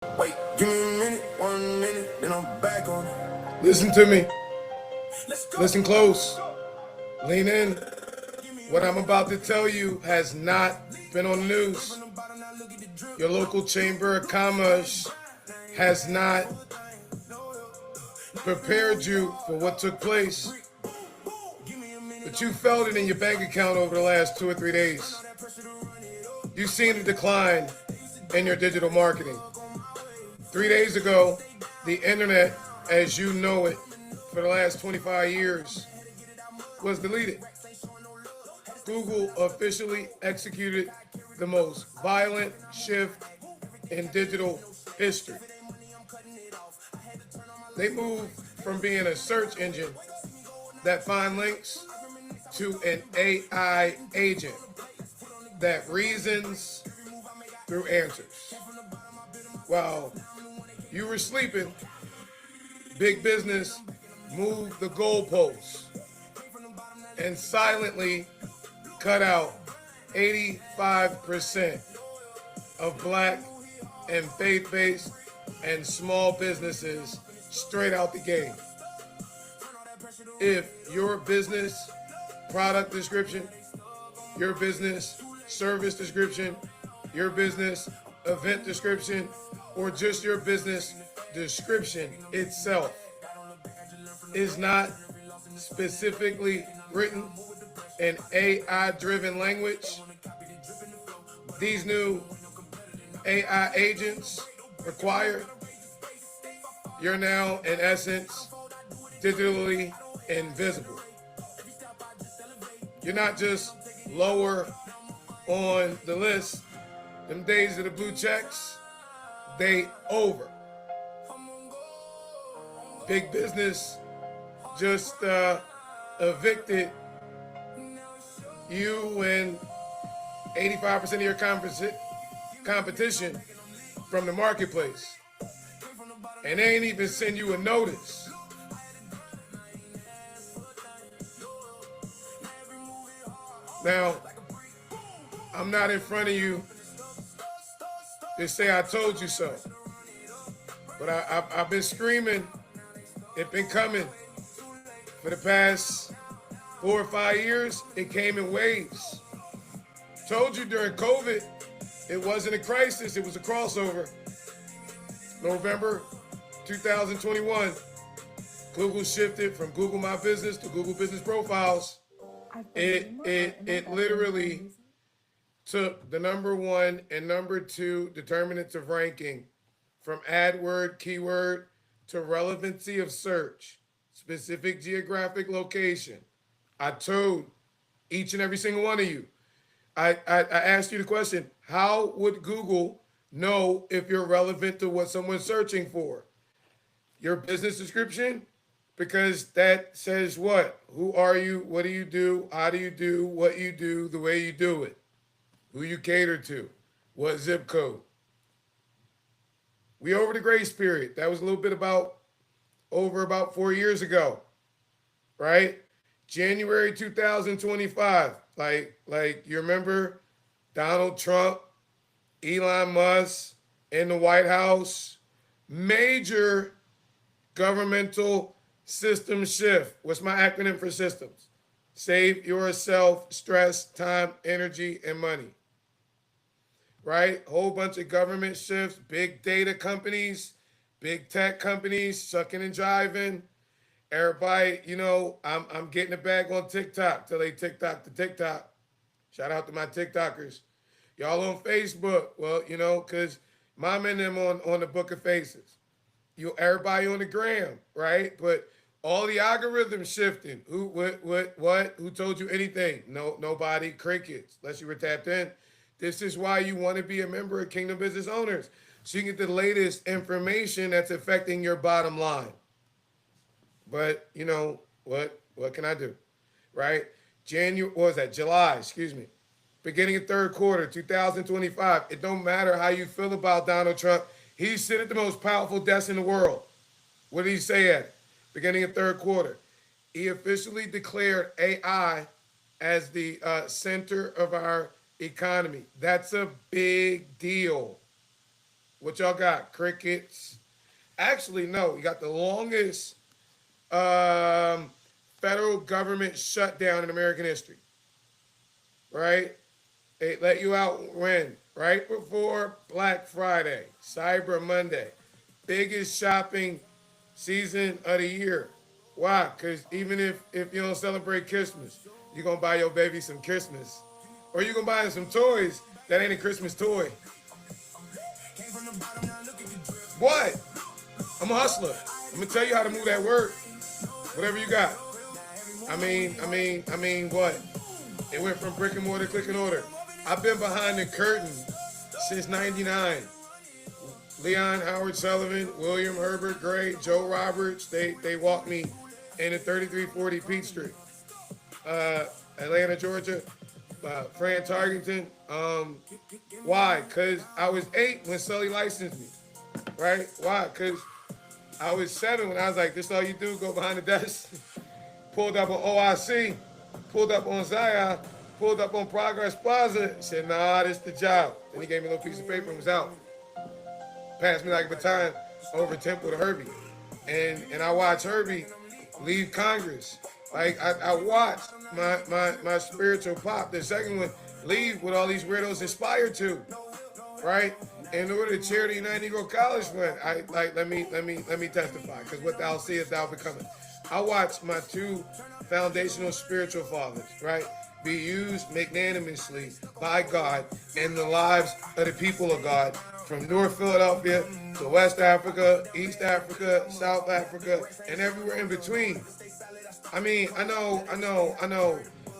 Wait, give me a minute, 1 minute, then I'm back on it. Listen to me. Let's go. Listen close. Lean in. What I'm about to tell you has not been on the news. Your local chamber of commerce has not prepared you for what took place. But you felt it in your bank account over the last 2 or 3 days. You've seen a decline in your digital marketing. 3 days ago, the internet, as you know it, for the last 25 years, was deleted. Google officially executed the most violent shift in digital history. They moved from being a search engine that finds links to an AI agent that reasons through answers. While you were sleeping, big business moved the goalposts and silently cut out 85% of black and faith-based and small businesses straight out the game. If your business product description, your business service description, your business event description, or just your business description itself is not specifically written in AI driven language, these new AI agents require, you're now in essence digitally invisible. You're not just lower on the list. Them days of the blue checks, they over. Big business just evicted you and 85% of your competition from the marketplace. And they ain't even send you a notice. Now, I'm not in front of you to say I told you so. But I've been screaming, it's been coming for the past 4 or 5 years. It came in waves. Told you during COVID, it wasn't a crisis, it was a crossover. November 2021, Google shifted from Google My Business to Google Business Profiles. It literally took the number one and number two determinants of ranking from AdWord keyword to relevancy of search, specific geographic location. I told each and every single one of you, I asked you the question, how would Google know if you're relevant to what someone's searching for? Your business description? Because that says what? Who are you? What do you do? How do you do what you do the way you do it? Who you cater to? What zip code? We over the grace period. That was a little bit about 4 years ago, right? January 2025. Like you remember Donald Trump, Elon Musk in the White House, major governmental system shift. What's my acronym for systems? Save yourself stress, time, energy, and money. Right? Whole bunch of government shifts, big data companies, big tech companies sucking and driving. Everybody, I'm getting a bag on TikTok till they TikTok to TikTok. Shout out to my TikTokers. Y'all on Facebook, well, because mom and them on the Book of Faces. Everybody on the gram, right? But all the algorithms shifting. Who, what? Who told you anything? No, nobody. Crickets. Unless you were tapped in. This is why you want to be a member of Kingdom Business Owners, so you get the latest information that's affecting your bottom line. But what can I do, right? What was that? July, excuse me. Beginning of third quarter, 2025. It don't matter how you feel about Donald Trump. He's sitting at the most powerful desk in the world. What did he say at? Beginning of third quarter. He officially declared AI as the center of our economy. That's a big deal. What y'all got? Crickets? Actually, no. You got the longest um, federal government shutdown in American history, right? They let you out when? Right before Black Friday, Cyber Monday, biggest shopping season of the year. Why? Because even if you don't celebrate Christmas, you're going to buy your baby some Christmas. Or you're going to buy him some toys that ain't a Christmas toy. What? I'm a hustler. I'm going to tell you how to move that word. Whatever you got. What? It went from brick and mortar to click and order. I've been behind the curtain since 99. Leon Howard Sullivan, William Herbert Gray, Joe Roberts, they walked me into 3340 Peachtree. Atlanta, Georgia. Fran Tarkenton. Why? Because I was 8 when Sully licensed me. Right? Why? Because I was 7 when I was like, this all you do, go behind the desk. Pulled up on OIC, pulled up on Zion, pulled up on Progress Plaza, said, nah, this the job. Then he gave me a little piece of paper and was out. Passed me like a baton over Temple to Herbie. And I watched Herbie leave Congress. Like I watched my spiritual pop, the second one, leave what all these weirdos aspire to. Right? In order to chair the United Negro College Fund, let me testify, because what thou seest thou becoming. I watched my 2 foundational spiritual fathers, right, be used magnanimously by God in the lives of the people of God, from North Philadelphia to West Africa, East Africa, South Africa, and everywhere in between. I mean, I know.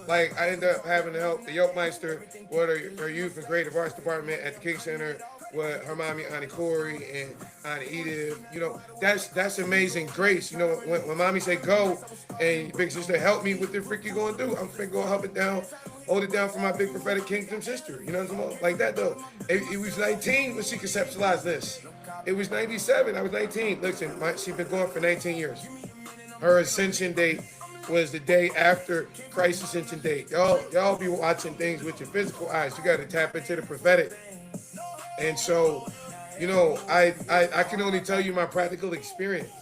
Like, I ended up having to help the Yolkmeister with her youth and creative arts department at the King Center with her mommy, Auntie Corey, and Auntie Edith. You know, that's amazing grace. You know, when mommy say go, and big sister help me, what the frick you gonna do? I'm finna go help it down, hold it down for my big prophetic kingdom sister. You know what I'm saying? Like that, though. It was 19 when she conceptualized this. It was 97. I was 19. Listen, she's been going for 19 years. Her ascension date was the day after Christ's ascension date. Y'all be watching things with your physical eyes. You got to tap into the prophetic. And so, you know, I can only tell you my practical experience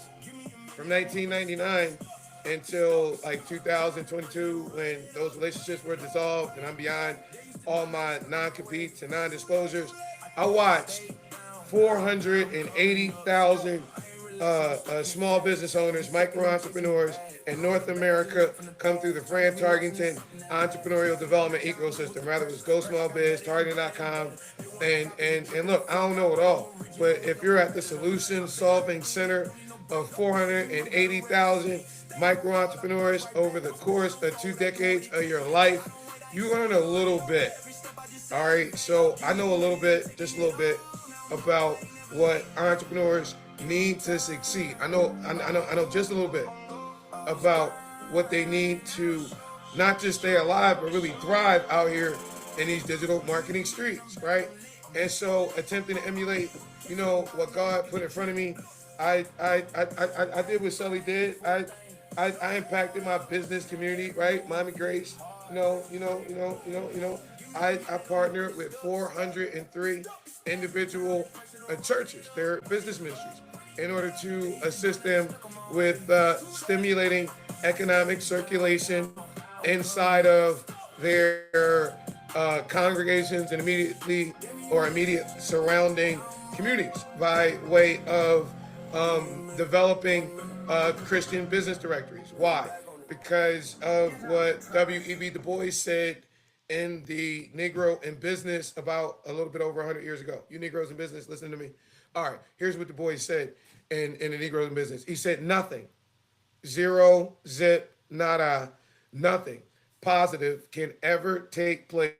from 1999 until like 2022, when those relationships were dissolved and I'm beyond all my non-competes and non-disclosures. I watched 480,000 small business owners, micro entrepreneurs in North America come through the Fran Tarkenton entrepreneurial development ecosystem. Rather it was Go Small Biz, Targeting.com, and look, I don't know it all, but if you're at the solution solving center of 480,000 micro entrepreneurs over the course of 2 decades of your life, you learn a little bit. All right, so I know a little bit, just a little bit, about what entrepreneurs need to succeed. I know just a little bit about what they need to not just stay alive, but really thrive out here in these digital marketing streets, right? And so, attempting to emulate, you know, what God put in front of me, I did what Sully did. I impacted my business community, right? Mommy Grace, I partnered with 403 individual churches, their business ministries, in order to assist them with stimulating economic circulation inside of their congregations and immediate surrounding communities by way of developing Christian business directories. Why? Because of what W.E.B. Du Bois said in the Negro in Business about a little bit over 100 years ago. You Negroes in business, listen to me. All right, here's what Du Bois said in the Negroes in Business. He said nothing, zero, zip, nada, nothing positive can ever take place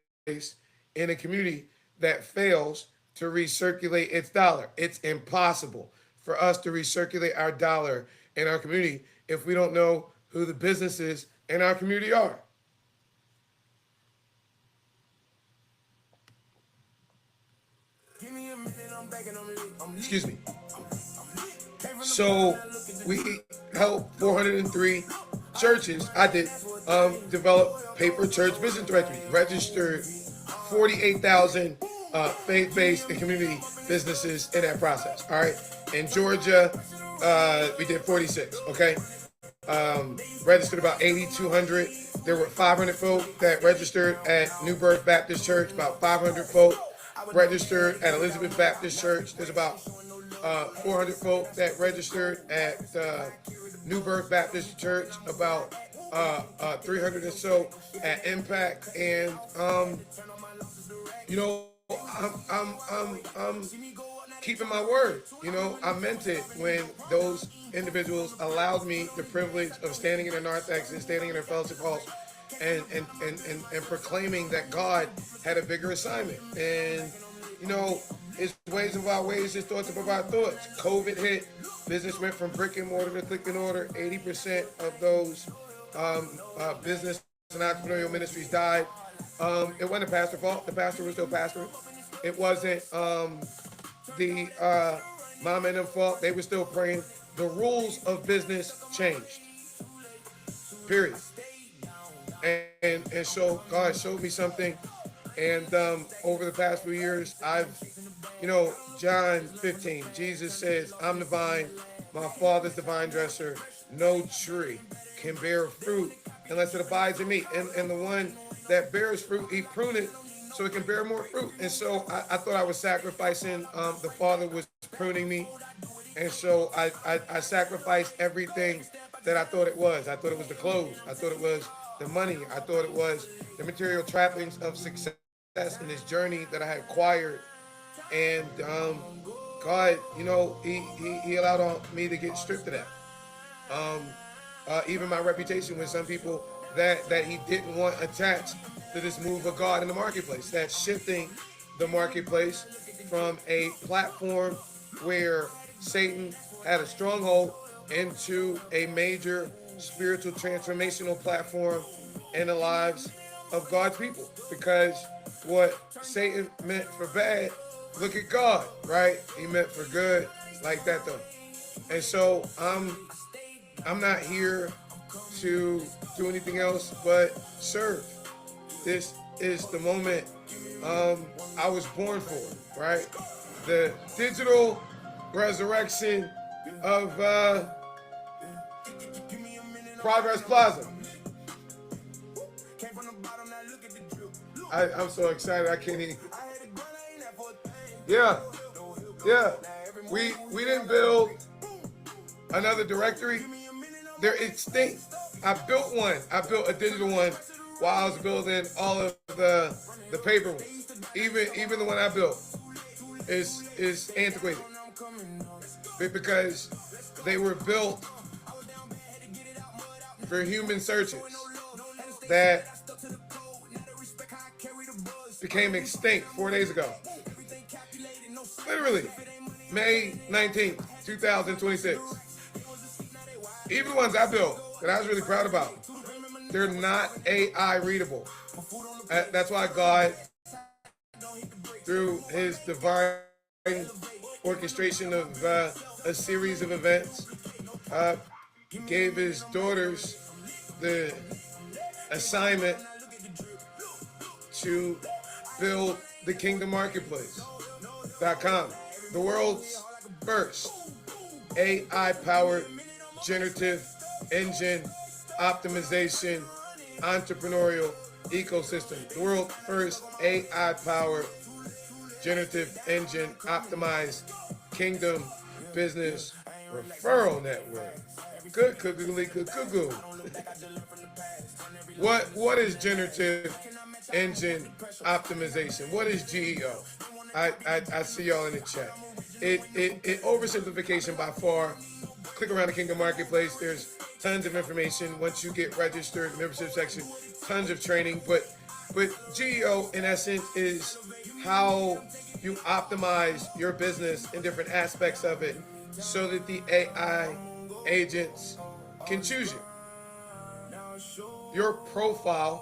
in a community that fails to recirculate its dollar. It's impossible for us to recirculate our dollar in our community if we don't know who the businesses in our community are. Excuse me. So we helped 403 churches. I did develop paper church business directory, registered 48,000 faith-based and community businesses in that process. All right. In Georgia, we did 46. Okay. Registered about 8,200. There were 500 folk that registered at New Birth Baptist Church. About 500 folk registered at Elizabeth Baptist Church. There's about 400 folk that registered at New Birth Baptist Church. About 300 or so at Impact. And you know, I'm keeping my word. You know, I meant it when those individuals allowed me the privilege of standing in their narthex and standing in their fellowship halls and proclaiming that God had a bigger assignment. And, you know, his ways of our ways, his thoughts of our thoughts. COVID hit, business went from brick and mortar to click and order. 80% of those business and entrepreneurial ministries died. It wasn't the pastor's fault. The pastor was still pastoring. It wasn't the mom and them fault. They were still praying. The rules of business changed. Period. And so God showed me something. And over the past few years, you know, John 15, Jesus says, I'm the vine, my Father's the vine dresser. No tree can bear fruit unless it abides in me. And the one that bears fruit, he prune it so it can bear more fruit. And so I thought I was sacrificing. The Father was pruning me. And so I sacrificed everything that I thought it was. I thought it was the clothes. I thought it was the money. I thought it was the material trappings of success in this journey that I had acquired. And God, you know, he allowed me to get stripped of that. Even my reputation with some people that he didn't want attached to this move of God in the marketplace. That's shifting the marketplace from a platform where Satan had a stronghold into a major spiritual transformational platform in the lives of God's people. Because what Satan meant for bad, look at God, right? He meant for good, like that though. And so I'm not here to do anything else but serve. This is the moment I was born for, right? The digital resurrection of Progress Plaza. I'm so excited I can't even. Yeah. We didn't build another directory. They're extinct. I built one. I built a digital one while I was building all of the paper ones. Even the one I built is antiquated because they were built for human searches that became extinct 4 days ago. Literally, May 19th, 2026. Even the ones I built that I was really proud about, they're not AI readable. That's why God, through his divine orchestration of a series of events, gave his daughters the assignment to build the Kingdom Marketplace.com, the world's first AI-powered generative engine optimization entrepreneurial ecosystem. The world's first AI-powered generative engine optimized Kingdom business referral network. Good googly good cuckoo. What is generative engine optimization? What is GEO? I see y'all in the chat. It oversimplification by far. Click around the Kingdom Marketplace. There's tons of information once you get registered. Membership section, tons of training. But GEO in essence is how you optimize your business in different aspects of it, so that the AI agents can choose you. Your profile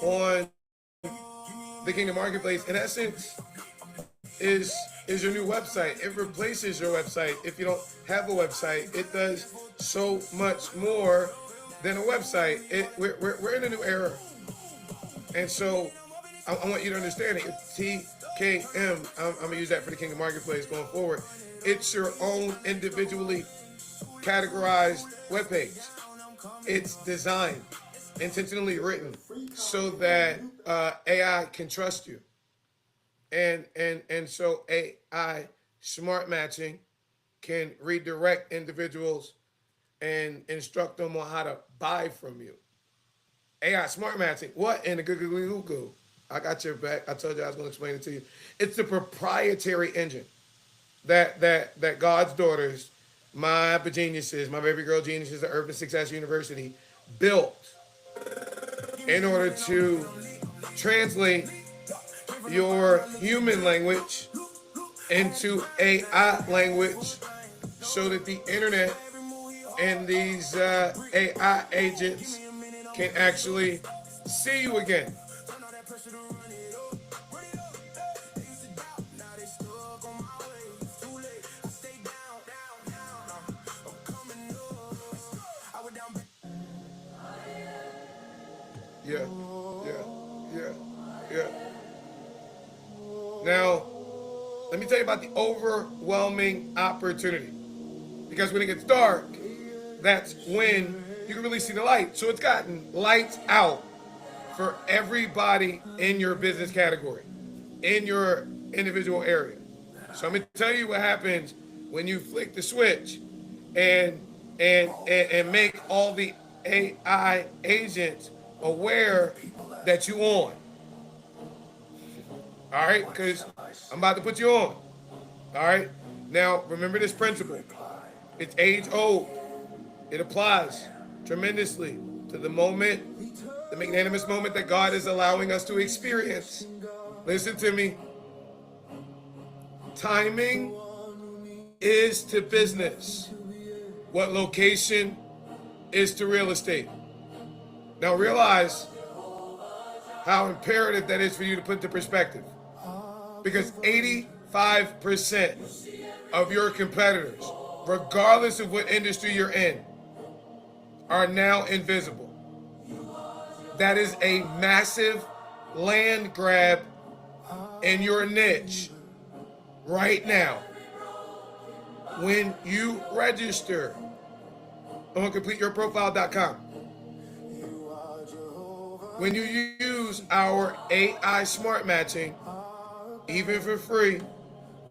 on the Kingdom Marketplace, in essence, is your new website. It replaces your website. If you don't have a website, it does so much more than a website. We're in a new era. And so I want you to understand it. I'm gonna use that for the Kingdom Marketplace going forward. It's your own individually categorized webpage. It's designed, intentionally written, so that AI can trust you, and so AI smart matching can redirect individuals and instruct them on how to buy from you. AI smart matching, what in the Google? I got your back. I told you I was going to explain it to you. It's the proprietary engine that God's daughters, my geniuses, my baby girl geniuses at Urban Success University built in order to translate your human language into AI language so that the internet and these AI agents can actually see you again. Yeah, yeah. Now, let me tell you about the overwhelming opportunity. Because when it gets dark, that's when you can really see the light. So it's gotten lights out for everybody in your business category, in your individual area. So I'm gonna tell you what happens when you flick the switch and make all the AI agents aware that you on. All right, because I'm about to put you on. All right. Now remember this principle. It's age old. It applies tremendously to the moment, the magnanimous moment that God is allowing us to experience. Listen to me. Timing is to business what location is to real estate. Now realize how imperative that is for you to put into perspective. Because 85% of your competitors, regardless of what industry you're in, are now invisible. That is a massive land grab in your niche right now. When you register on CompleteYourProfile.com, when you use our AI Smart Matching, even for free,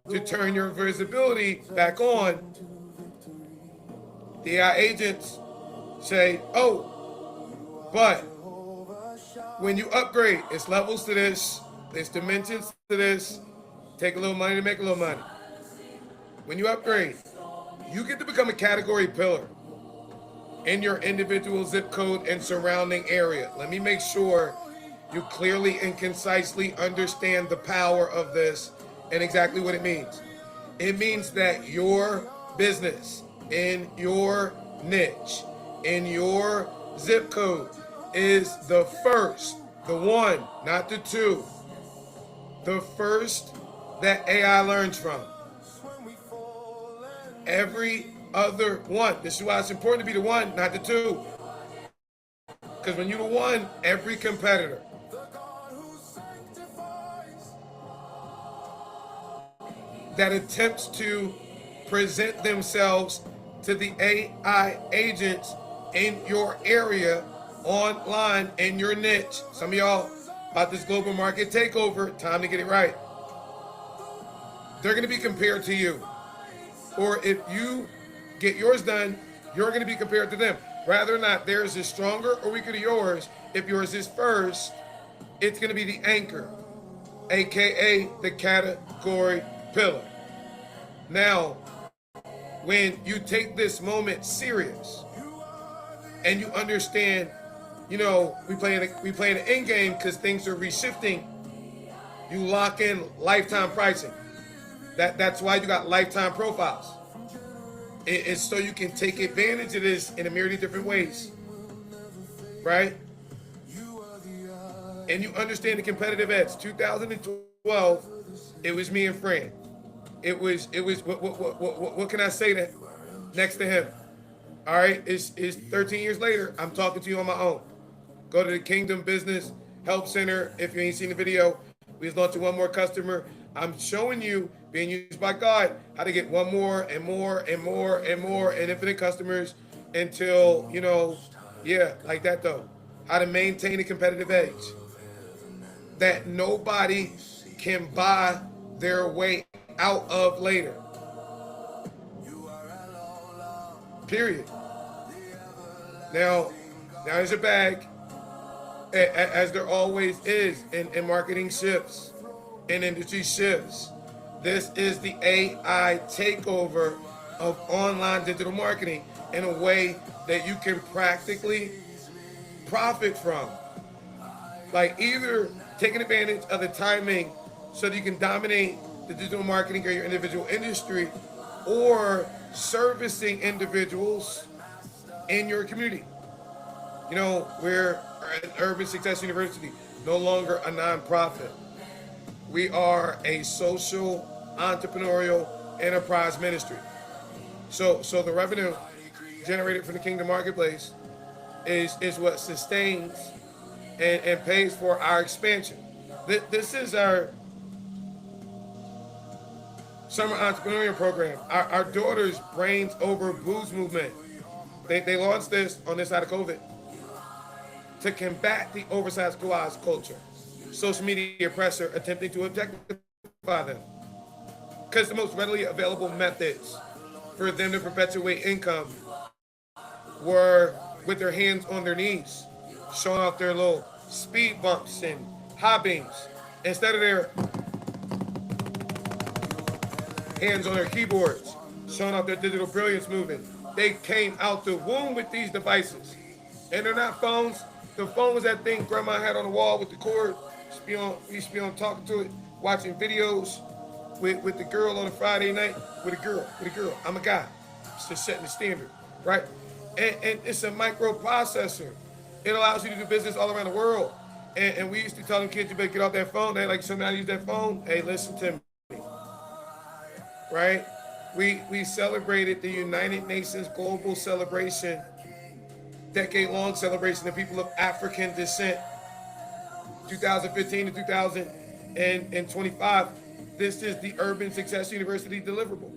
to turn your visibility back on, the AI agents say, oh, but when you upgrade, it's levels to this, there's dimensions to this, take a little money to make a little money. When you upgrade, you get to become a category pillar in your individual zip code and surrounding area. Let me make sure you clearly and concisely understand the power of this and exactly what it means. It means that your business in your niche, in your zip code, is the first, the one, not the two, the first that AI learns from. Every other one. This is why it's important to be the one, not the two. Because when you're the one, every competitor that attempts to present themselves to the AI agents in your area, online, in your niche. Some of y'all about this global market takeover, time to get it right. They're going to be compared to you. Or if you get yours done, you're going to be compared to them. Rather or not, theirs is stronger or weaker to yours. If yours is first, it's going to be the anchor, aka the category pillar. Now, when you take this moment serious and you understand, you know, we play an end game because things are reshifting. You lock in lifetime pricing. That's why you got lifetime profiles. It's so you can take advantage of this in a myriad of different ways, right? And you understand the competitive edge. 2012, it was me and Fran. It was what can I say that next to him? All right, it's 13 years later. I'm talking to you on my own. Go to the Kingdom Business Help Center if you ain't seen the video. We just launched one more customer. I'm showing you, being used by God, how to get one more and more and more and more and infinite customers until, yeah, like that though. How to maintain a competitive edge that nobody can buy their way out of later. Period. Now there's a bag, as there always is in marketing shifts, in industry shifts. This is the AI takeover of online digital marketing in a way that you can practically profit from. Like either taking advantage of the timing so that you can dominate the digital marketing of your individual industry, or servicing individuals in your community. We're at Urban Success University, no longer a nonprofit. We are a social, entrepreneurial enterprise ministry. So the revenue generated from the Kingdom Marketplace is what sustains and pays for our expansion. This is our summer entrepreneurial program. Our daughter's Brains Over Booze movement. They launched this on this side of COVID to combat the oversized squads culture. Social media pressure attempting to objectify them. Because the most readily available methods for them to perpetuate income were with their hands on their knees, showing off their little speed bumps and high beams, instead of their hands on their keyboards, showing off their digital brilliance movement. They came out the womb with these devices. And they're not phones. The phone was that thing grandma had on the wall with the cord. We used to be on talking to it, watching videos with the girl on a Friday night. With a girl. I'm a guy. It's just setting the standard, right? And it's a microprocessor. It allows you to do business all around the world. And we used to tell them kids, you better get off that phone. They like, so now use that phone. Hey, listen to me. Right? We celebrated the United Nations Global Celebration, decade-long celebration of people of African descent, 2015 to 2025. This is the Urban Success University deliverable.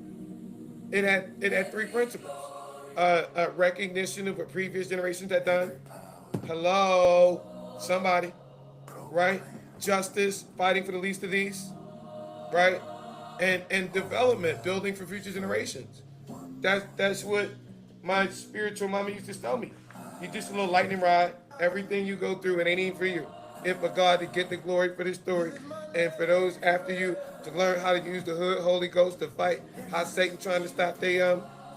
It had three principles: recognition of what previous generations had done. Hello, somebody, right? Justice, fighting for the least of these, right? And development, building for future generations. That's what my spiritual mama used to tell me. You just a little lightning rod. Everything you go through, it ain't even for you. It's for God to get the glory for this story, and for those after you to learn how to use the Holy Ghost to fight how Satan trying to stop they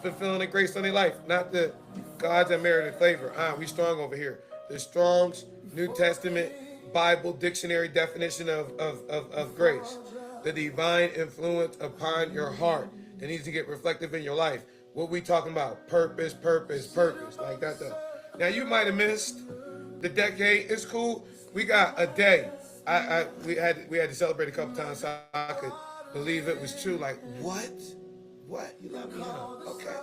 fulfilling the grace on their life, not the God's unmerited favor. We strong over here. The Strong's New Testament Bible Dictionary definition of grace. The divine influence upon your heart that needs to get reflective in your life. What we talking about? Purpose, like that though. Now you might have missed the decade. It's cool. We got a day. We had to celebrate a couple times so I could believe it was true. Like what? You let me know? Okay.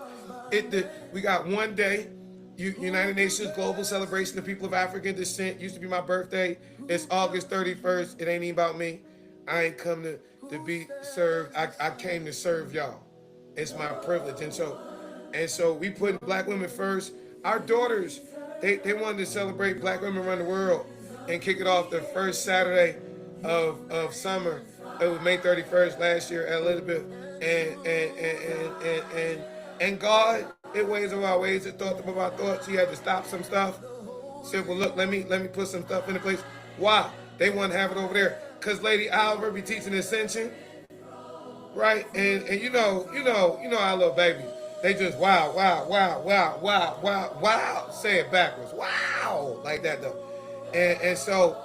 We got one day. United Nations Global Celebration of People of African Descent. Used to be my birthday. It's August 31st. It ain't even about me. I ain't come to be served. I came to serve y'all. It's my privilege. And so we put black women first. Our daughters, they wanted to celebrate Black Women Around the World and kick it off the first Saturday of summer. It was May 31st last year at Elizabeth. And God, it weighs of our ways, it thought of our thoughts. He had to stop some stuff. Said, well, look, let me put some stuff into place. Why? They want to have it over there. Because Lady Oliver be teaching Ascension, right? And you know our little babies. They just wow. Say it backwards. Wow. Like that though. And so,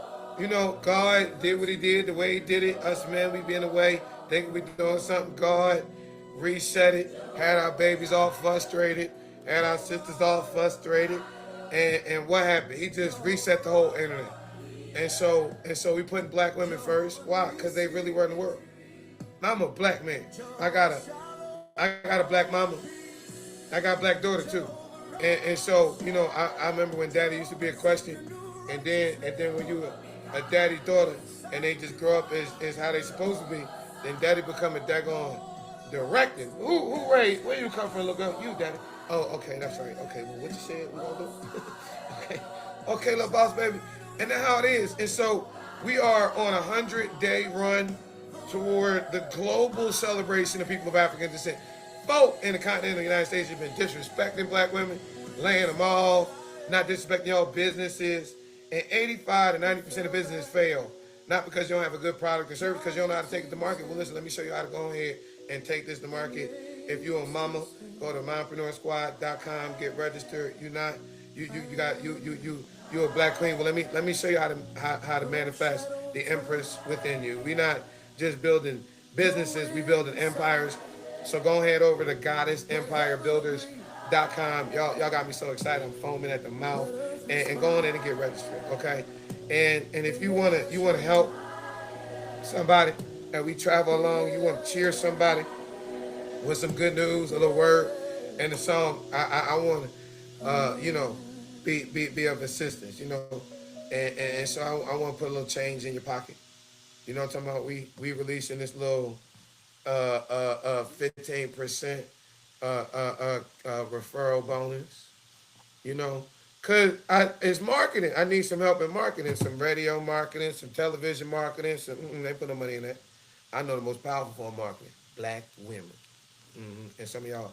God did what he did, the way he did it. Us men, we been away, thinking we doing something. God reset it, had our babies all frustrated, had our sisters all frustrated. And what happened? He just reset the whole internet. And so we putting black women first. Why? Because they really were in the world. I'm a black man. I got a black mama. I got a black daughter too. And so, I remember when daddy used to be a question, and then when you a daddy daughter and they just grow up as how they supposed to be, then daddy become a daggone director. Who Ray? Where you come from, little girl? You, daddy. Oh, okay, that's right. Okay, well, what you said we gonna do? Okay, okay, little boss baby. And that's how it is. And so we are on a 100-day run toward the global celebration of people of African descent. Folk in the continent of the United States have been disrespecting black women, laying them off, not disrespecting y'all businesses, and 85 to 90% of businesses fail. Not because you don't have a good product or service, because you don't know how to take it to market. Well, listen, let me show you how to go ahead and take this to market. If you're a mama, go to mompreneurSquad.com, get registered. You're a black queen. Well, let me show you how to manifest the empress within you. We're not just building businesses, we building empires. So go ahead over to GoddessEmpireBuilders.com. Y'all got me so excited. I'm foaming at the mouth. And go on in and get registered, okay? And if you wanna help somebody and we travel along, you want to cheer somebody with some good news, a little word, and the song, I want to, be of assistance, and so I want to put a little change in your pocket. You know what I'm talking about? We releasing this little 15% referral bonus, because it's marketing. I need some help in marketing, some radio marketing, some television marketing. They put no money in that. I know the most powerful form of marketing, black women. And some of y'all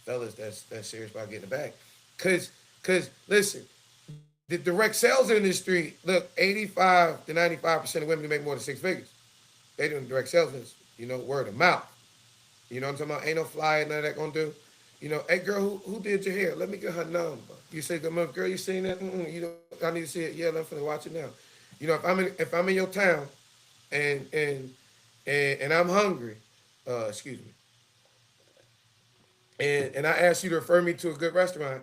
fellas that's serious about getting it back. Cause listen, the direct sales industry, look, 85 to 95% of women who make more than 6 figures. They doing direct sales industry, word of mouth. You know what I'm talking about? Ain't no flyer, none of that gonna do. Hey girl, who did your hair? Let me get her number. You say, girl, you seen that? I need to see it. Yeah, I'm finna watch it now. If I'm in your town and I'm hungry, excuse me, and I ask you to refer me to a good restaurant,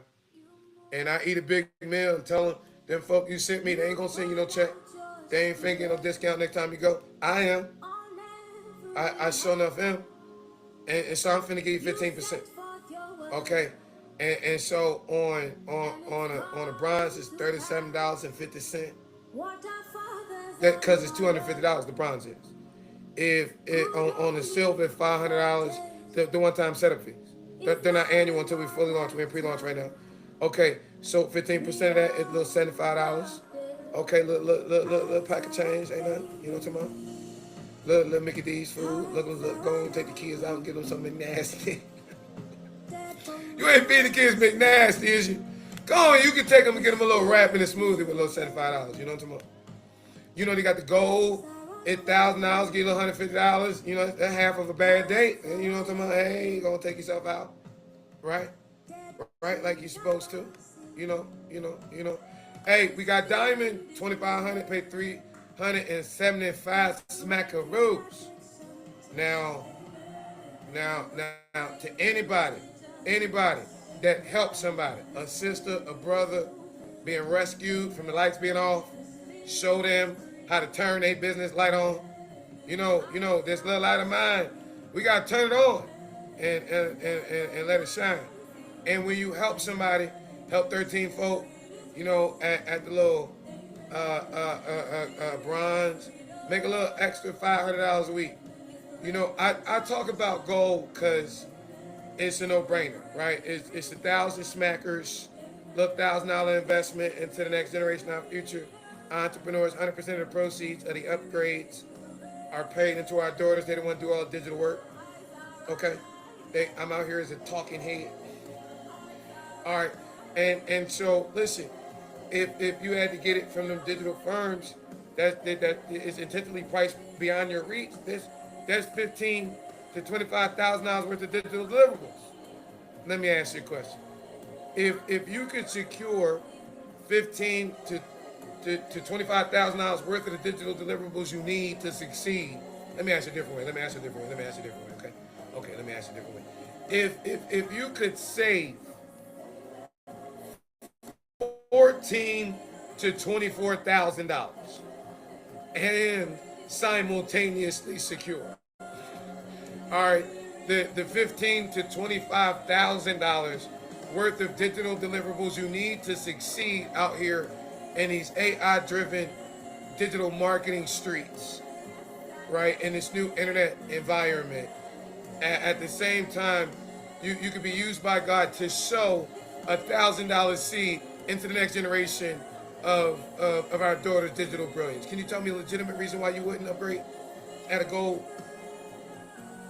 and I eat a big meal and tell them folk you sent me, they ain't gonna send you no check. They ain't finna get no discount next time you go. I am. I sure enough am. And so I'm finna give you 15%. Okay. And so on a bronze it's $37.50. That because it's $250, the bronze is. If on the silver $500, the one-time setup fees. They're not annual until we fully launch. We're in pre-launch right now. Okay, so 15% of that is a little $75. Okay, little pack of change, ain't nothing. You know what I'm talking about? Little Mickey D's food. Look, go and take the kids out and get them something nasty. You ain't feeding the kids McNasty, is you? Go on, you can take them and get them a little wrap in a smoothie with a little $75. You know what I'm talking about? They got the gold at $1,000, get a little $150. That's half of a bad date. And you know what I'm talking about? Hey, you gonna take yourself out, right? Right, like you're supposed to. Hey, we got diamond, $2,500, pay $375 smackaroos. Now, to anybody that helps somebody, a sister, a brother, being rescued from the lights being off, show them how to turn their business light on. This little light of mine, we gotta turn it on and let it shine. And when you help somebody, help 13 folk, at the little bronze, make a little extra $500 a week. I talk about gold because it's a no-brainer, right? It's 1,000 smackers, little $1,000 investment into the next generation of our future entrepreneurs. 100% of the proceeds of the upgrades are paid into our daughters. They don't want to do all the digital work. Okay, I'm out here as a talking head. All right, and so listen, if you had to get it from them digital firms that is intentionally priced beyond your reach, that's $15,000 to $25,000 worth of digital deliverables. Let me ask you a question: If you could secure $15,000 to $25,000 worth of the digital deliverables you need to succeed, let me ask you a different way. Okay, let me ask you a different way. If you could save $14,000 to $24,000 and simultaneously secure, all right, the $15,000 to $25,000 worth of digital deliverables you need to succeed out here in these AI-driven digital marketing streets, right, in this new internet environment. At the same time, you could be used by God to sow $1,000 seed into the next generation of our daughter's digital brilliance. Can you tell me a legitimate reason why you wouldn't upgrade at a goal?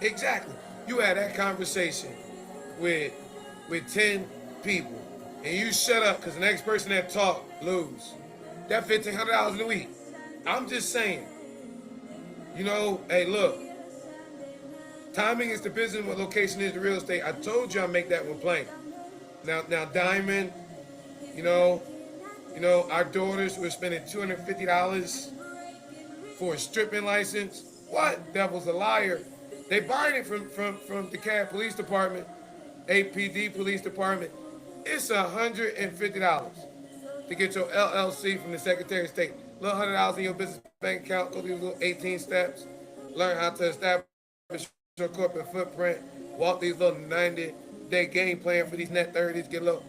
Exactly. You had that conversation with 10 people, and you shut up because the next person that talk lose. That $1,500 in a week. I'm just saying. You know, hey, look. Timing is the business, what location is the real estate. I told you I'd make that one plain. Now, Diamond, you know, our daughters were spending $250 for a stripping license. What? Devil's a liar. They buying it from DeKalb Police Department, APD Police Department. It's $150 to get your LLC from the Secretary of State. Little $100 in your business bank account. Go through these little 18 steps. Learn how to establish your corporate footprint. Walk these little 90-day game plan for these net 30s. Get a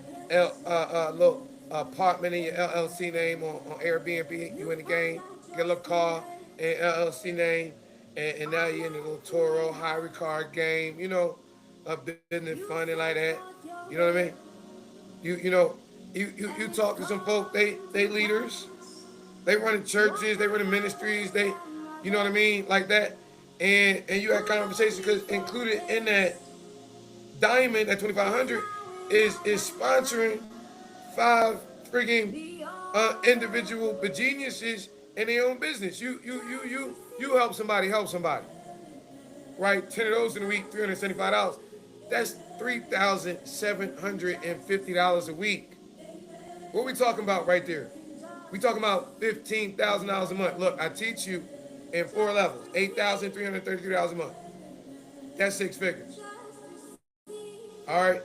little apartment in your LLC name on Airbnb. You in the game. Get a little car in LLC name. And now you're in the little Toro high car game, you know, a business funding like that. You know what I mean? You talk to some folk, they leaders, they running churches, they running ministries, they, you know what I mean, like that. And you had conversations because included in that Diamond at 2,500 is sponsoring 5 friggin' individual geniuses in their own business. You help somebody, right? 10 of those in a week, $375. That's $3,750 a week. What are we talking about right there? We talking about $15,000 a month. Look, I teach you in 4 levels, $8,333 a month. That's 6 figures. All right,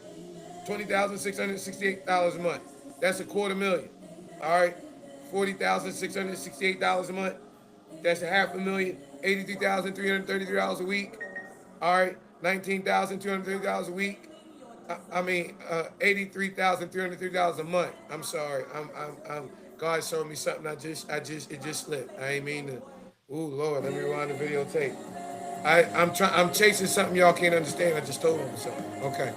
$20,668 a month. That's $250,000. All right, $40,668 a month. That's $500,000. $83,333 a week. All right, $19,230 a week. $83,333 a month. I'm sorry. God showed me something. It just slipped. I ain't mean to. Ooh, Lord, let me rewind the videotape. I'm chasing something y'all can't understand. I just told him something. Okay.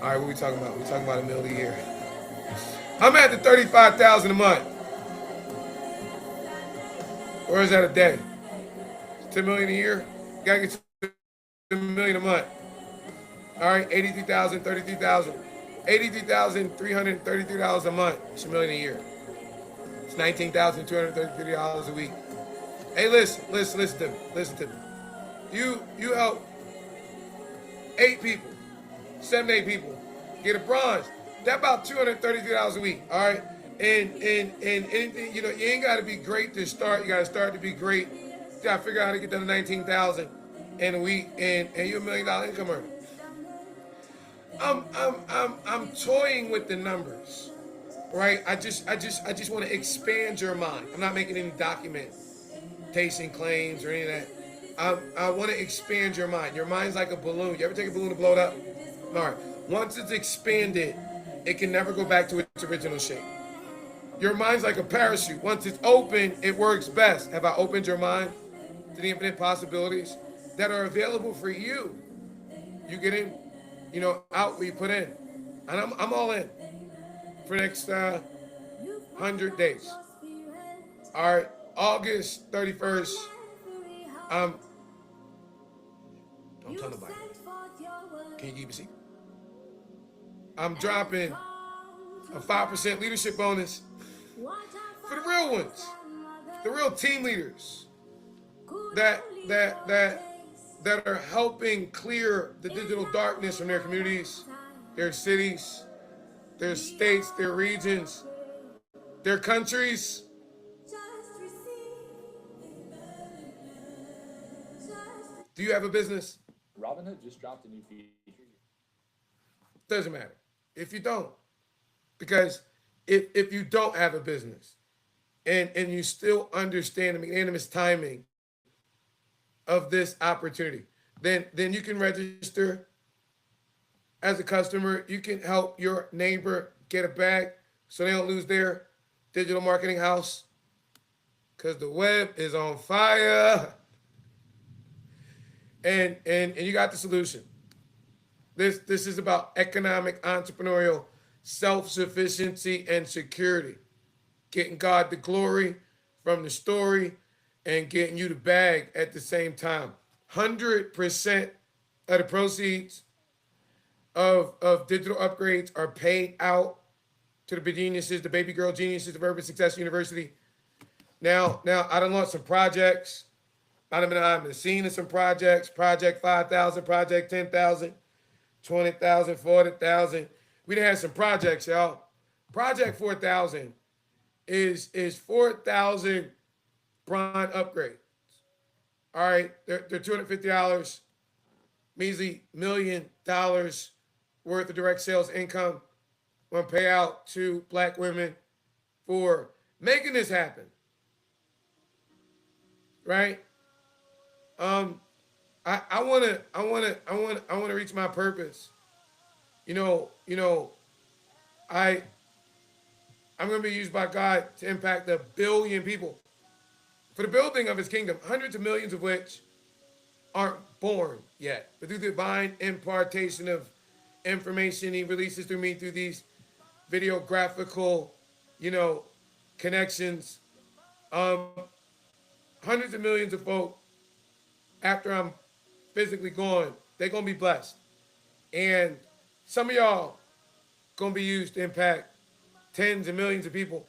All right, what we talking about? We talking about $1 million a year. I'm at the $35,000 a month. Or is that a day? $10 million a year? You gotta get to $1 million a month. All right, $83,000, $33,000. $83,333 a month. It's $1 million a year. It's $19,233 a week. Hey, listen to me. You help 8 people, 7, 8 people get a bronze. That's about $233 a week. All right, and anything, you know, you ain't got to be great to start. You got to start to be great. You got to figure out how to get down to $19,000 in a week, and you're $1 million income earner. I'm toying with the numbers, right? I just want to expand your mind. I'm not making any documentation claims or any of that. I want to expand your mind. Your mind's like a balloon. You ever take a balloon and blow it up? All right. Once it's expanded, it can never go back to its original shape. Your mind's like a parachute. Once it's open, it works best. Have I opened your mind to the infinite possibilities that are available for you? You get in, you know, out where you put in. And I'm all in for the next 100 days. All right, August 31st, don't tell nobody. Can you keep a secret? I'm dropping a 5% leadership bonus for the real ones, the real team leaders that are helping clear the digital darkness from their communities, their cities, their states, their regions, their countries. Do you have a business? Robinhood just dropped a new feature. Doesn't matter if you don't, because if you don't have a business and you still understand the magnanimous timing of this opportunity, then you can register as a customer. You can help your neighbor get a bag so they don't lose their digital marketing house. because the web is on fire. And you got the solution. This is about economic, entrepreneurial, self-sufficiency, and security. Getting God the glory from the story and getting you the bag at the same time. 100% of the proceeds of digital upgrades are paid out to the geniuses, the baby girl geniuses of Urban Success University. Now I done launched some projects. I've been behind the scene of some projects. Project 5,000, Project 10,000, 20,000, 40,000. We done had some projects, y'all. Project 4,000 is 4,000 bronze upgrades. All right, they're $250, measly $1 million worth of direct sales income. I'm gonna pay out to Black women for making this happen. Right? I wanna reach my purpose. I'm gonna be used by God to impact 1 billion people for the building of his kingdom, hundreds of millions of which aren't born yet. But through divine impartation of information he releases through me through these videographical, connections, hundreds of millions of folk, after I'm physically gone, they're gonna be blessed. And some of y'all gonna be used to impact tens of millions of people.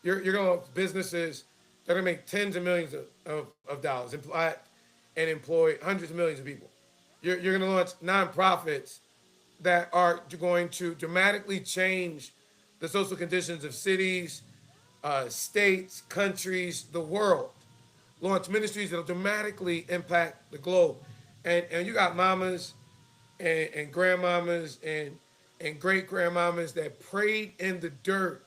You're gonna have businesses that are gonna make tens of millions of dollars and employ hundreds of millions of people. You're gonna launch nonprofits that are going to dramatically change the social conditions of cities, states, countries, the world. Launch ministries that will dramatically impact the globe. And you got mamas and grandmamas and great grandmamas that prayed in the dirt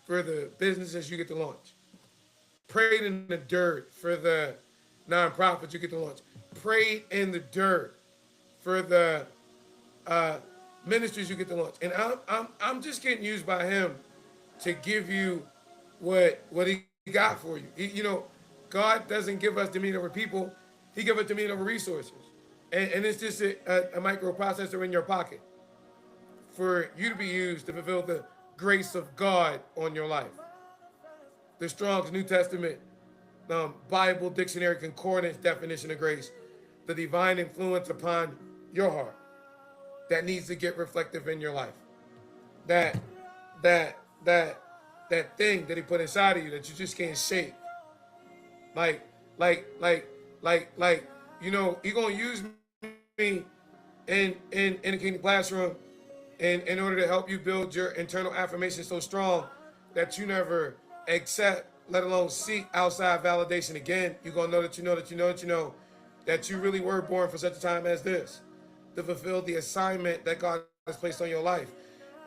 for the businesses you get to launch. Prayed in the dirt for the nonprofits you get to launch. Prayed in the dirt for the ministries you get to launch. And I'm just getting used by him to give you what he got for you. God doesn't give us dominion over people. He gives us dominion over resources. And it's just a microprocessor in your pocket for you to be used to fulfill the grace of God on your life. The Strong's New Testament Bible Dictionary Concordance definition of grace, the divine influence upon your heart that needs to get reflective in your life. That thing that he put inside of you that you just can't shake. Like, you're gonna use me in the Kingdom Classroom in order to help you build your internal affirmation so strong that you never accept, let alone seek outside validation again. You're gonna know that that you really were born for such a time as this, to fulfill the assignment that God has placed on your life.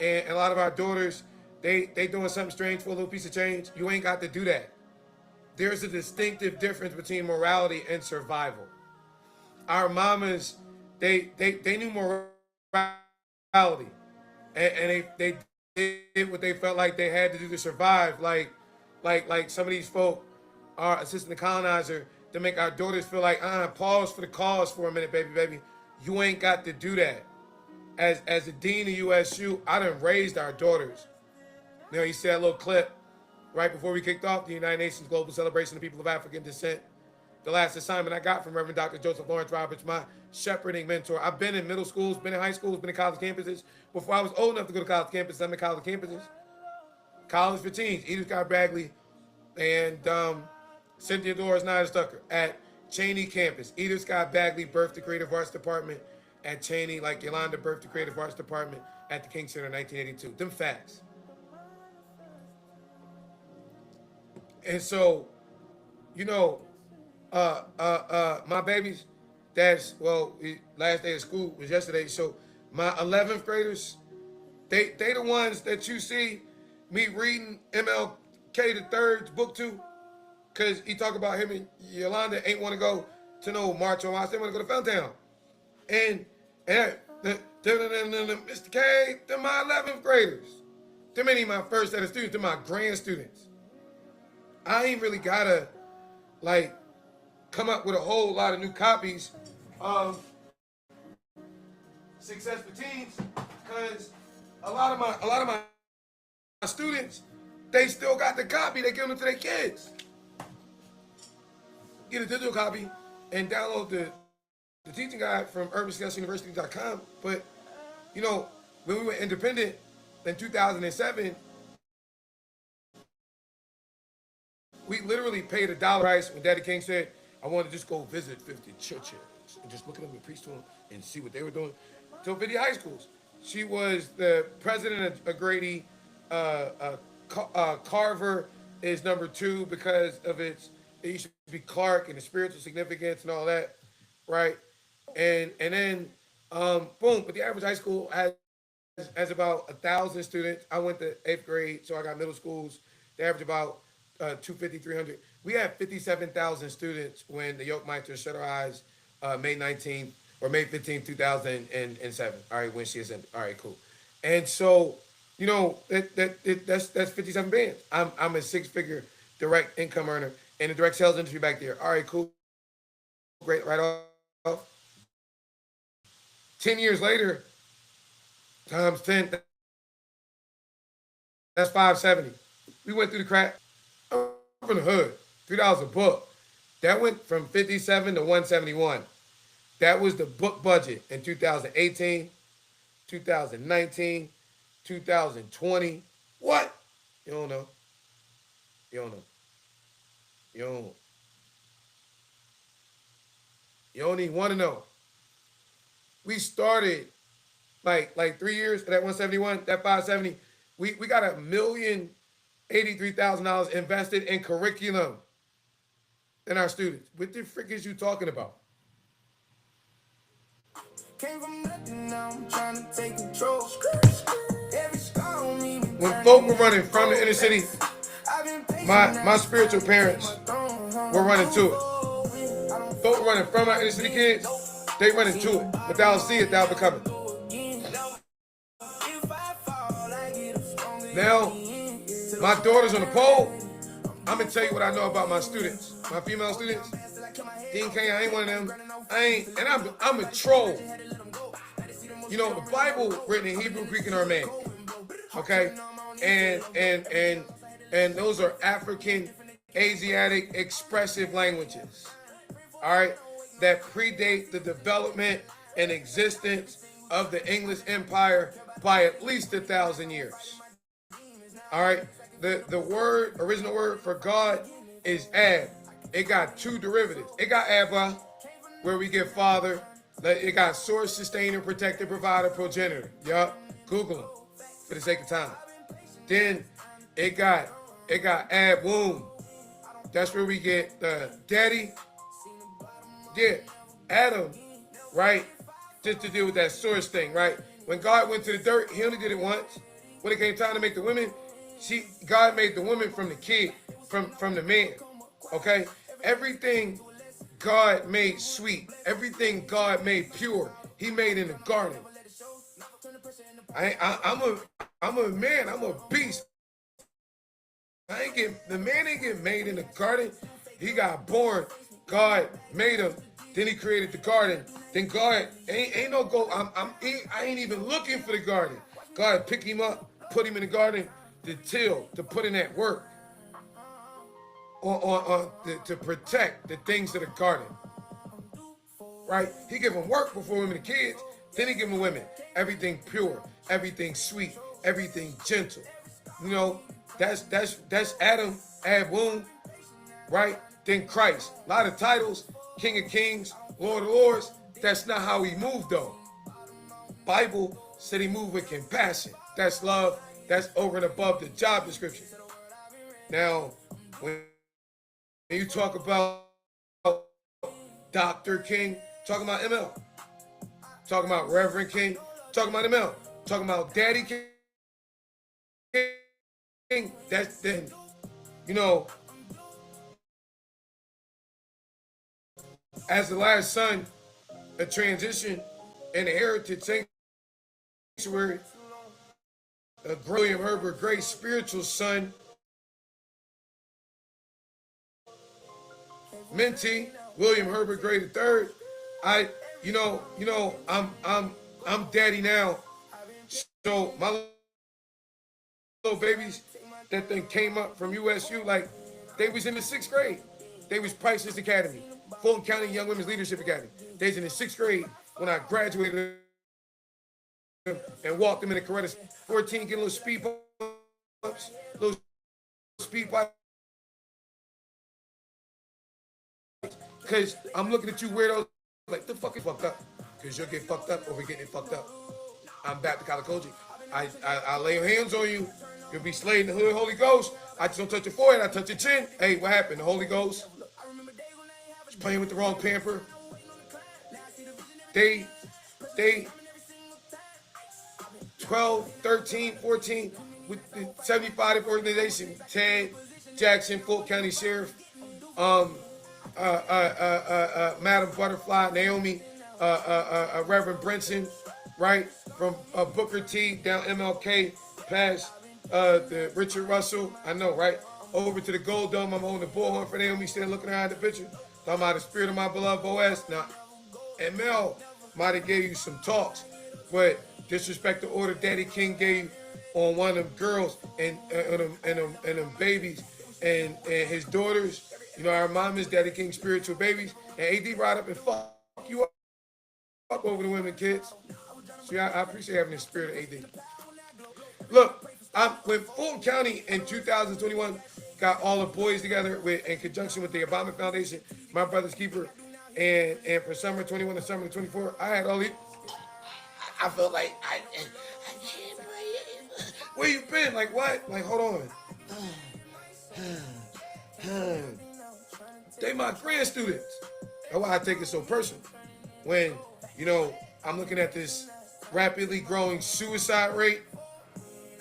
And a lot of our daughters, they doing something strange for a little piece of change. You ain't got to do that. There's a distinctive difference between morality and survival. Our mamas, they knew morality, and they did what they felt like they had to do to survive. Like some of these folk are assisting the colonizer to make our daughters feel like, pause for the cause for a minute, baby. You ain't got to do that. As a dean of USU, I done raised our daughters. You see that little clip right before we kicked off the United Nations Global Celebration of People of African Descent. The last assignment I got from Reverend Dr. Joseph Lawrence Roberts, my shepherding mentor. I've been in middle schools, been in high schools, been in college campuses. Before I was old enough to go to college campuses, I'm in college campuses. College for teens, Edith Scott Bagley and Cynthia Doris Nyder Stucker at Cheney campus. Edith Scott Bagley birthed the Creative Arts Department at Cheney, like Yolanda birthed the Creative Arts Department at the King Center in 1982. Them facts. And so, my babies, last day of school was yesterday. So my 11th graders, they the ones that you see me reading MLK the Third's book to, because he talk about him and Yolanda ain't want to go to no March on Ice. They want to go to Fountain. And Mr. K, they're my 11th graders. Them ain't my first set of students, they're my grand students. I ain't really gotta like come up with a whole lot of new copies of Success for Teens, because a lot of my students, they still got the copy. They give them to their kids. Get a digital copy and download the teaching guide from urbansuccessuniversity.com. But you know, when we went independent in 2007, we literally paid $1 price when Daddy King said, I want to just go visit 50 churches and just look at them and preach to them and see what they were doing. To 50 high schools. She was the president of Grady. Carver is number 2 because of it used to be Clark and the spiritual significance and all that, right? And then, boom, but the average high school has about 1,000 students. I went to 8th grade, so I got middle schools. They average about 250, 300. We had 57,000 students when the Yoke Meister shut our eyes May 19th or May 15th, 2007. All right, when she ascended. All right, cool. And so, you know, that's 57 bands. I'm a 6-figure direct income earner in the direct sales industry back there. All right, cool. Great, right off. 10 years later, times 10, that's 570. We went through the crack. I'm from the hood, $3 a book. That went from 57 to 171. That was the book budget in 2018, 2019, 2020. What? You don't know. You don't know. You don't even want to know. We started like 3 years at that 171, that 570. We got $1,083,000 invested in curriculum in our students. What the frick is you talking about? Came from nothing, now I'm trying to take control. Every scar on me, When folk were running from the inner city, my spiritual parents were running to it. Folk were running from our inner city kids, they running to it. But thou see it, thou become it. Now, my daughter's on the pole. I'm gonna tell you what I know about my students, my female students. Dean K, I ain't one of them. I'm a troll. You know, the Bible written in Hebrew, Greek, and Aramaic. Okay? And those are African, Asiatic, expressive languages. All right? That predate the development and existence of the English Empire by at least 1,000 years. All right? The original word for God is Ab. It got 2 derivatives. It got Abba, where we get father. It got source, sustainer, protector, provider, progenitor. Yup. Google them for the sake of time. Then it got Ab womb. That's where we get the daddy. Yeah, Adam, right? Just to deal with that source thing, right? When God went to the dirt, he only did it once. When it came time to make the women, God made the woman from the kid, from the man. Okay? Everything God made sweet, everything God made pure, he made in the garden. I'm a man, I'm a beast. The man ain't get made in the garden. He got born. God made him. Then he created the garden. Then God ain't no go. I ain't even looking for the garden. God picked him up, put him in the garden to till, to put in that work. To protect the things of the garden. Right? He give them work before women and kids. Then he give them women. Everything pure, everything sweet, everything gentle. You know, that's Adam, Ab womb, right? Then Christ. A lot of titles, King of Kings, Lord of Lords. That's not how he moved though. Bible said he moved with compassion. That's love. That's over and above the job description. Now, when you talk about Dr. King, talking about ML. Talking about Reverend King, talking about ML. Talking about Daddy King. That's then, you know, as the last son, a transition and a heritage sanctuary, a William Herbert Gray spiritual son mentee, William Herbert Gray III. I'm daddy now. So my little babies that then came up from USU, like they was in the 6th grade. They was Priceless Academy, Fulton County Young Women's Leadership Academy. They was in the 6th grade when I graduated and walked them in the Coretta. 14, getting little speed bumps, little speed bumps. Because I'm looking at you weirdos like, the fuck is fucked up? Because you'll get fucked up over getting it fucked up. I'm back to Kalikoji. I lay hands on you. You'll be slayed in the hood, Holy Ghost. I just don't touch your forehead. I touch your chin. Hey, what happened? The Holy Ghost was playing with the wrong pamper. They 12, 13, 14 with the 75 organization. Ted Jackson, Fulton County Sheriff. Madam Butterfly, Naomi, Reverend Brinson, right? From Booker T down MLK, past the Richard Russell, I know, right? Over to the Gold Dome, I'm holding the bullhorn for Naomi, standing looking around the picture. Talking about the spirit of my beloved Boaz. Now, ML might have gave you some talks, but disrespect the order Daddy King gave on one of them girls and them babies and his daughters. You know, our mom is Daddy King spiritual babies. And AD brought up and fuck you up over the women, kids. See, I appreciate having the spirit of AD. Look, when Fulton County in 2021 got all the boys together in conjunction with the Obama Foundation, my brother's keeper, and for summer 21 to summer 24, I had all these. I felt like I can't breathe. Where you been? Like what? Like, hold on. They my grand students. That's why I take it so personal. When, I'm looking at this rapidly growing suicide rate,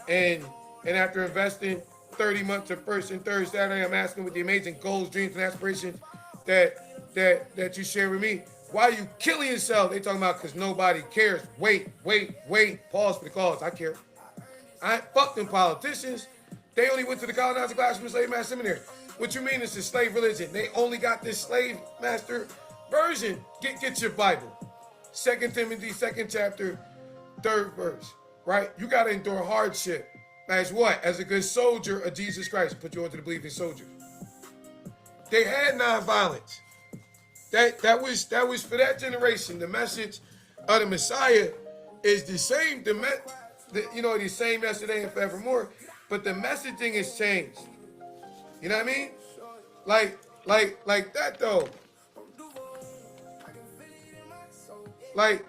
and after investing 30 months of first and third Saturday, I'm asking with the amazing goals, dreams, and aspirations that you share with me, why are you killing yourself? They talking about because nobody cares. Wait. Pause for the cause. I care. I ain't fuck them politicians. They only went to the colonizer classroom and slave master seminary. What you mean it's a slave religion? They only got this slave master version. Get your Bible. 2 Timothy, 2nd chapter, 3rd verse. Right? You got to endure hardship. As what? As a good soldier of Jesus Christ. Put you onto the believing soldier. They had nonviolence. That was for that generation. The message of the Messiah is the same. The same yesterday and forevermore. But the messaging has changed. You know what I mean? Like that though. Like,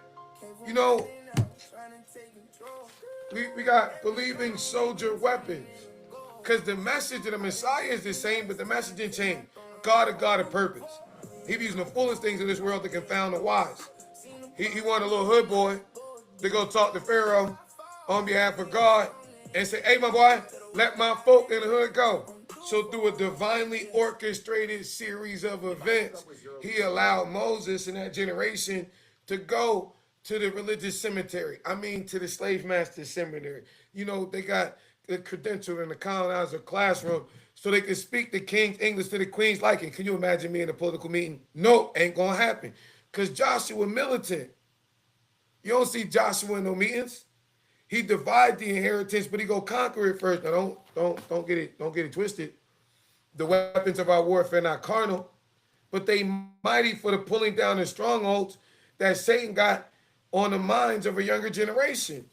we got believing soldier weapons. Because the message of the Messiah is the same, but the messaging changed. God of purpose. He be using the fullest things of this world to confound the wise. He wanted a little hood boy to go talk to Pharaoh on behalf of God and say, hey, my boy, let my folk in the hood go. So through a divinely orchestrated series of events, he allowed Moses and that generation to go to the religious cemetery. I mean, to the slave master seminary. They got the credential in the colonizer classroom so they could speak the king's English to the queen's liking. Can you imagine me in a political meeting? No, ain't gonna happen. Because Joshua militant. You don't see Joshua in no meetings. He divide the inheritance, but he go conquer it first. Now don't get it twisted. The weapons of our warfare are not carnal, but they mighty for the pulling down the strongholds that Satan got on the minds of a younger generation.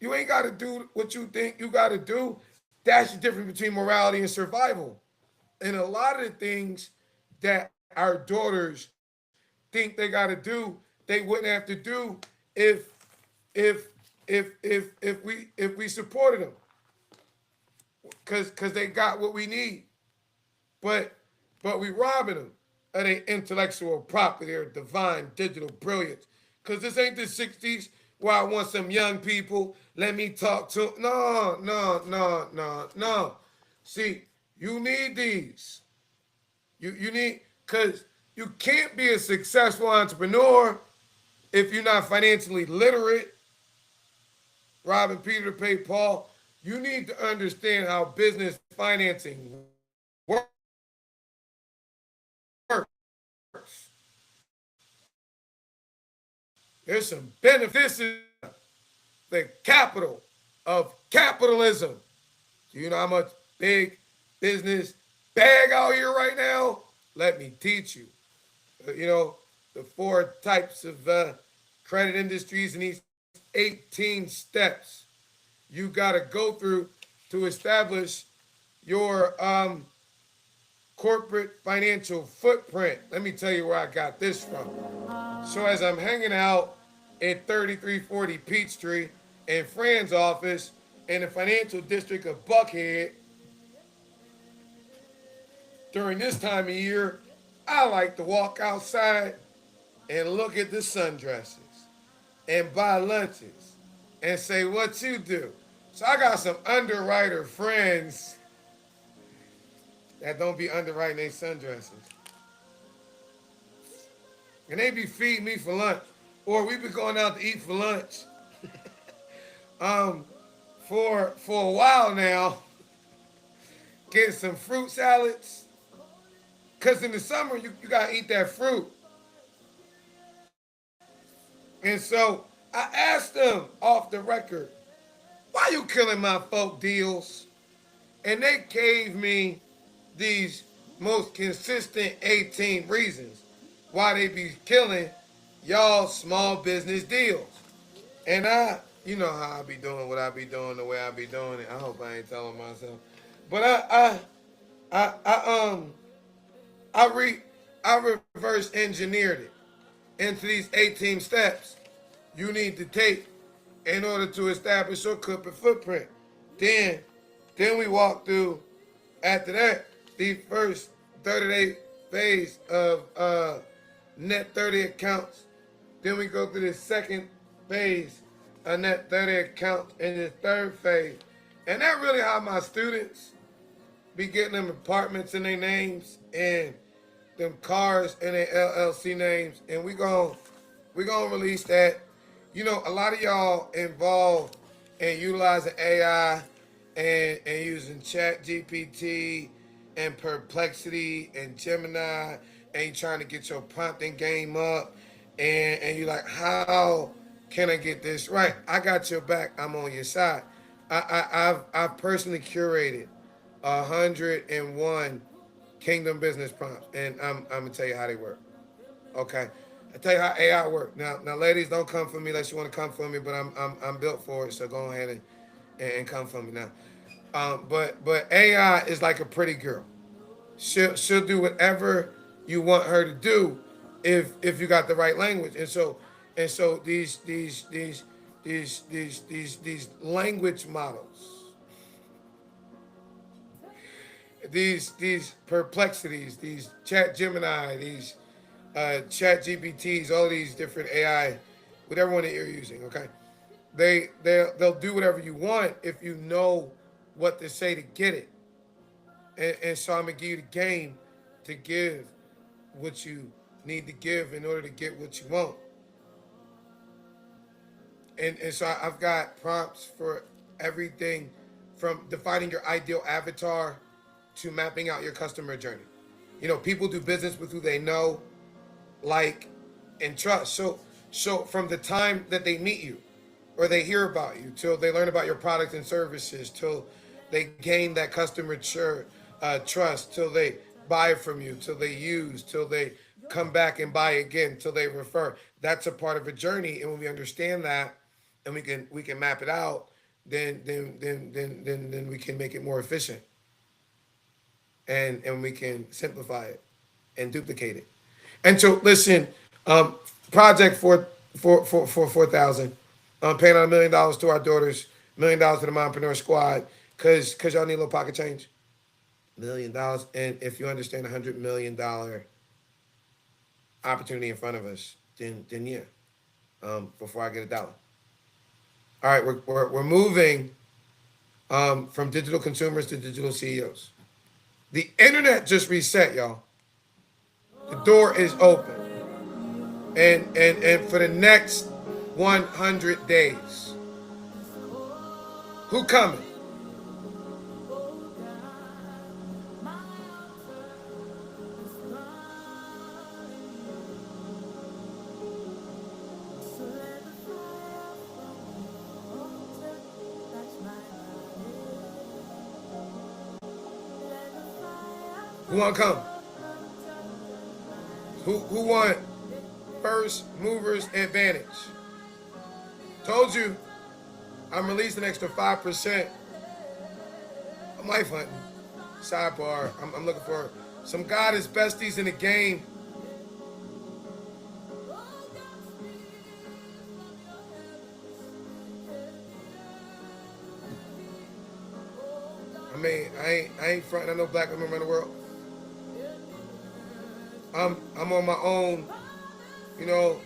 You ain't got to do what you think you got to do. That's the difference between morality and survival. And a lot of the things that our daughters think they got to do, they wouldn't have to do if we supported them. Because they got what we need. But we robbing them of their intellectual property, their divine digital brilliance. Because this ain't the 60s where I want some young people, let me talk to them. No. See, you need these. You need, because you can't be a successful entrepreneur if you're not financially literate. Robbing Peter to pay Paul. You need to understand how business financing works. There's some benefits in the capital of capitalism. Do you know how much big business bag out here right now? Let me teach you. You know, the four types of credit industries and these 18 steps you got to go through to establish your corporate financial footprint. Let me tell you where I got this from. So as I'm hanging out at 3340 Peachtree in Fran's office in the financial district of Buckhead, during this time of year, I like to walk outside and look at the sundresses and buy lunches and say, what you do? So I got some underwriter friends that don't be underwriting their sundresses. And they be feeding me for lunch. Or we be going out to eat for lunch. For a while now, getting some fruit salads. Cause in the summer you gotta eat that fruit. And so I asked them off the record, why you killing my folk deals? And they gave me these most consistent 18 reasons why they be killing y'all small business deals. And you know how I be doing what I be doing the way I be doing it. I hope I ain't telling myself. But I reverse engineered it into these 18 steps you need to take in order to establish your corporate footprint. Then we walk through, after that, the first 30-day phase of net 30 accounts. Then we go through the second phase of net 30 accounts and the third phase. And that really how my students be getting them apartments in their names and them cars in their LLC names. And we gonna release that. You know, a lot of y'all involved in utilizing AI and using Chat GPT and Perplexity and Gemini, and you trying to get your prompting game up, and you're like, how can I get this right? I got your back. I'm on your side. I've personally curated 101 Kingdom business prompts, and I'm gonna tell you how they work. Okay, I tell you how AI work. Now, ladies, don't come for me unless you want to come for me, but I'm built for it. So go ahead and come for me now. But AI is like a pretty girl. She'll do whatever you want her to do if you got the right language. And so these language models, these perplexities, these Chat Gemini, these Chat GPTs, all these different AI, whatever one that you're using, okay? They'll do whatever you want if you know what to say to get it. And so I'm gonna give you the game to give what you need to give in order to get what you want. And so I've got prompts for everything from defining your ideal avatar to mapping out your customer journey. You know, people do business with who they know, like, and trust. So from the time that they meet you or they hear about you till they learn about your products and services, till they gain that customer trust, till they buy from you, till they use, till they come back and buy again, till they refer. That's a part of a journey, and when we understand that, and we can map it out, then we can make it more efficient, and we can simplify it and duplicate it. And so, listen, project for 4,000, paying out $1 million to our daughters, $1 million to the Mompreneur Squad, cause y'all need a little pocket change. $1 million, and if you understand $100 million opportunity in front of us, then yeah. Before I get a dollar. All right, we're moving from digital consumers to digital CEOs. The internet just reset, y'all. The door is open, and for the next 100 days, who coming? Who want to come? Who want first movers advantage? Told you, I'm releasing an extra 5%. I'm life hunting. Sidebar. I'm looking for some goddess besties in the game. I mean, I ain't fronting. I know black women around the world. I'm on my own, you know,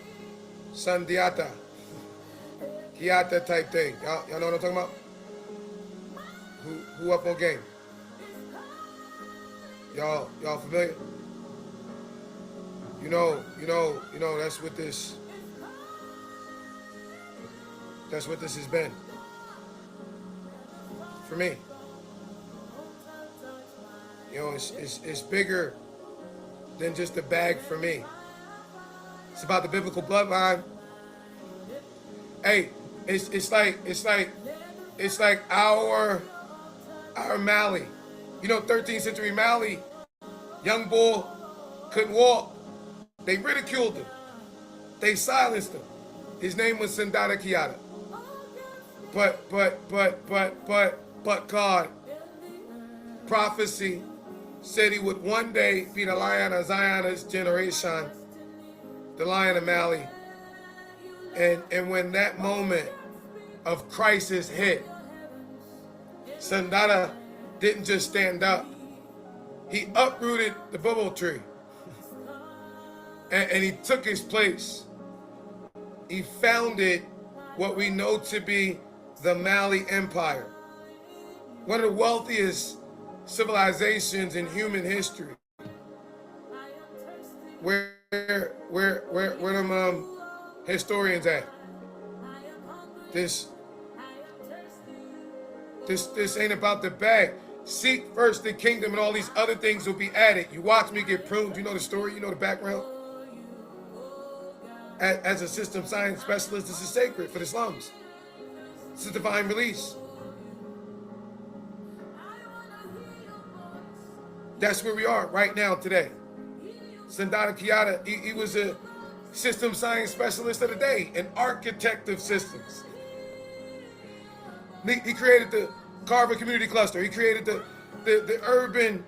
Sandiata, Kiata type thing. Y'all know what I'm talking about? Who up on game? Y'all familiar? You know, that's what this has been. For me. You know, it's bigger than just a bag for me. It's about the biblical bloodline. Hey, it's like our Mali. You know, 13th century Mali, young bull, couldn't walk. They ridiculed him. They silenced him. His name was Sandata Kiata. But God, prophecy said he would one day be the Lion of Zion's generation, the Lion of Mali. And when that moment of crisis hit, Sandata didn't just stand up. He uprooted the bubble tree. And he took his place. He founded what we know to be the Mali Empire. One of the wealthiest civilizations in human history. Where them historians at? This ain't about the bag. Seek first the kingdom and all these other things will be added. You watch me get pruned. You know the story. You know the background. As a system science specialist, this is sacred for the slums. This is divine release. That's where we are right now today. Sandata Kiata, he was a system science specialist of the day, an architect of systems. He created the Carver Community Cluster. He created the urban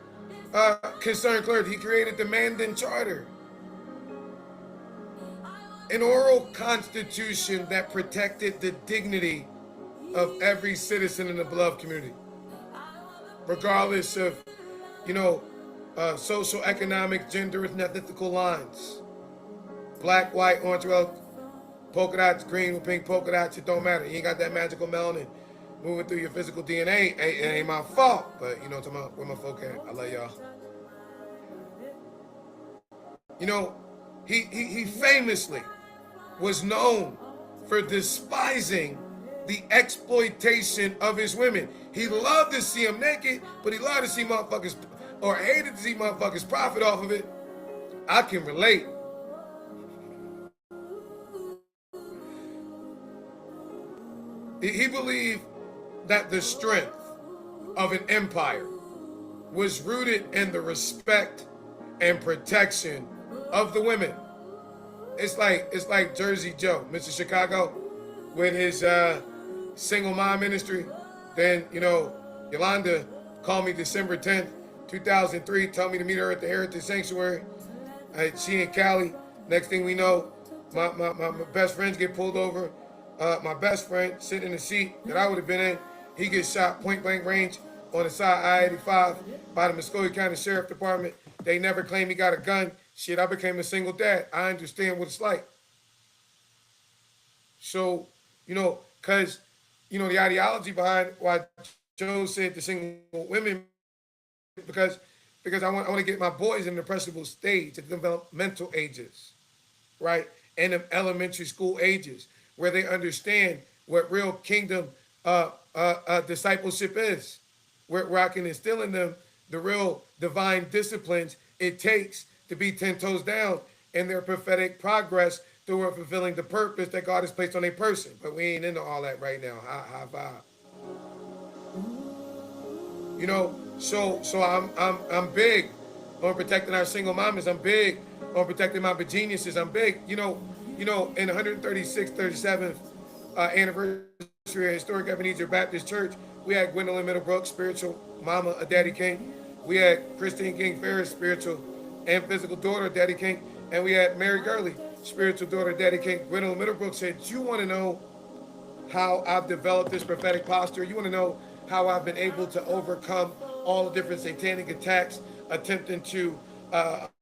concerned clergy. He created the Mandan Charter. An oral constitution that protected the dignity of every citizen in the beloved community, regardless of, social, economic, gender, and ethical lines. Black, white, orange, red, polka dots, green with pink polka dots, it don't matter. You ain't got that magical melanin moving through your physical DNA. It ain't my fault, but you know what I'm talking about, where my folk at. I love y'all. You know, he famously was known for despising the exploitation of his women. He loved to see them naked, but he loved to see motherfuckers, or hated to see motherfuckers profit off of it. I can relate. He believed that the strength of an empire was rooted in the respect and protection of the women. It's like Jersey Joe, Mr. Chicago, with his single mom ministry. Then, Yolanda called me December 10th, 2003, told me to meet her at the Heritage Sanctuary. She in Cali. Next thing we know, my best friends get pulled over. My best friend sitting in the seat that I would have been in, he gets shot point blank range on the side I-85 by the Muskogee County Sheriff Department. They never claimed he got a gun. Shit, I became a single dad. I understand what it's like. So, because, the ideology behind why Joe said the single women, because I want to get my boys in the impressionable stage at the developmental ages, right? And the elementary school ages, where they understand what real kingdom discipleship is, where I can instill in them the real divine disciplines it takes to be 10 toes down in their prophetic progress toward fulfilling the purpose that God has placed on a person. But we ain't into all that right now. High vibe. So I'm big on protecting our single mamas. I'm big on protecting my geniuses. I'm big, in the 136th, 37th anniversary of Historic Ebenezer Baptist Church. We had Gwendolyn Middlebrook, spiritual mama of Daddy King. We had Christine King Ferris, spiritual and physical daughter of Daddy King. And we had Mary Gurley, spiritual daughter of Daddy King. Gwendolyn Middlebrook said, you want to know how I've developed this prophetic posture? You want to know how I've been able to overcome all the different satanic attacks, attempting to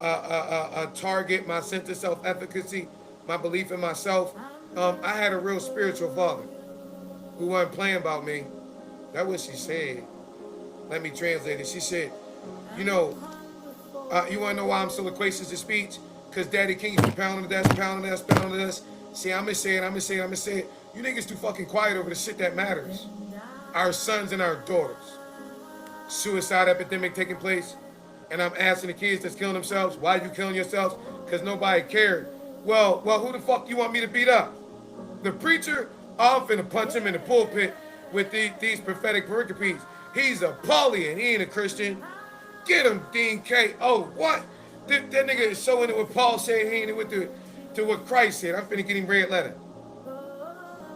target my sense of self-efficacy, my belief in myself? I had a real spiritual father who wasn't playing about me. That's what she said. Let me translate it. She said, you want to know why I'm so loquacious of speech? Because Daddy King used to pounding us. See, I'm going to say it. You niggas too fucking quiet over the shit that matters. Our sons and our daughters. Suicide epidemic taking place. And I'm asking the kids that's killing themselves, why are you killing yourselves? Because nobody cared. Well, who the fuck you want me to beat up? The preacher? I'm finna punch him in the pulpit with these prophetic pericopes. He's a Paulian. He ain't a Christian. Get him, Dean K. Oh, what? That nigga is so into what Paul said. He ain't into to what Christ said. I'm finna get him red letter.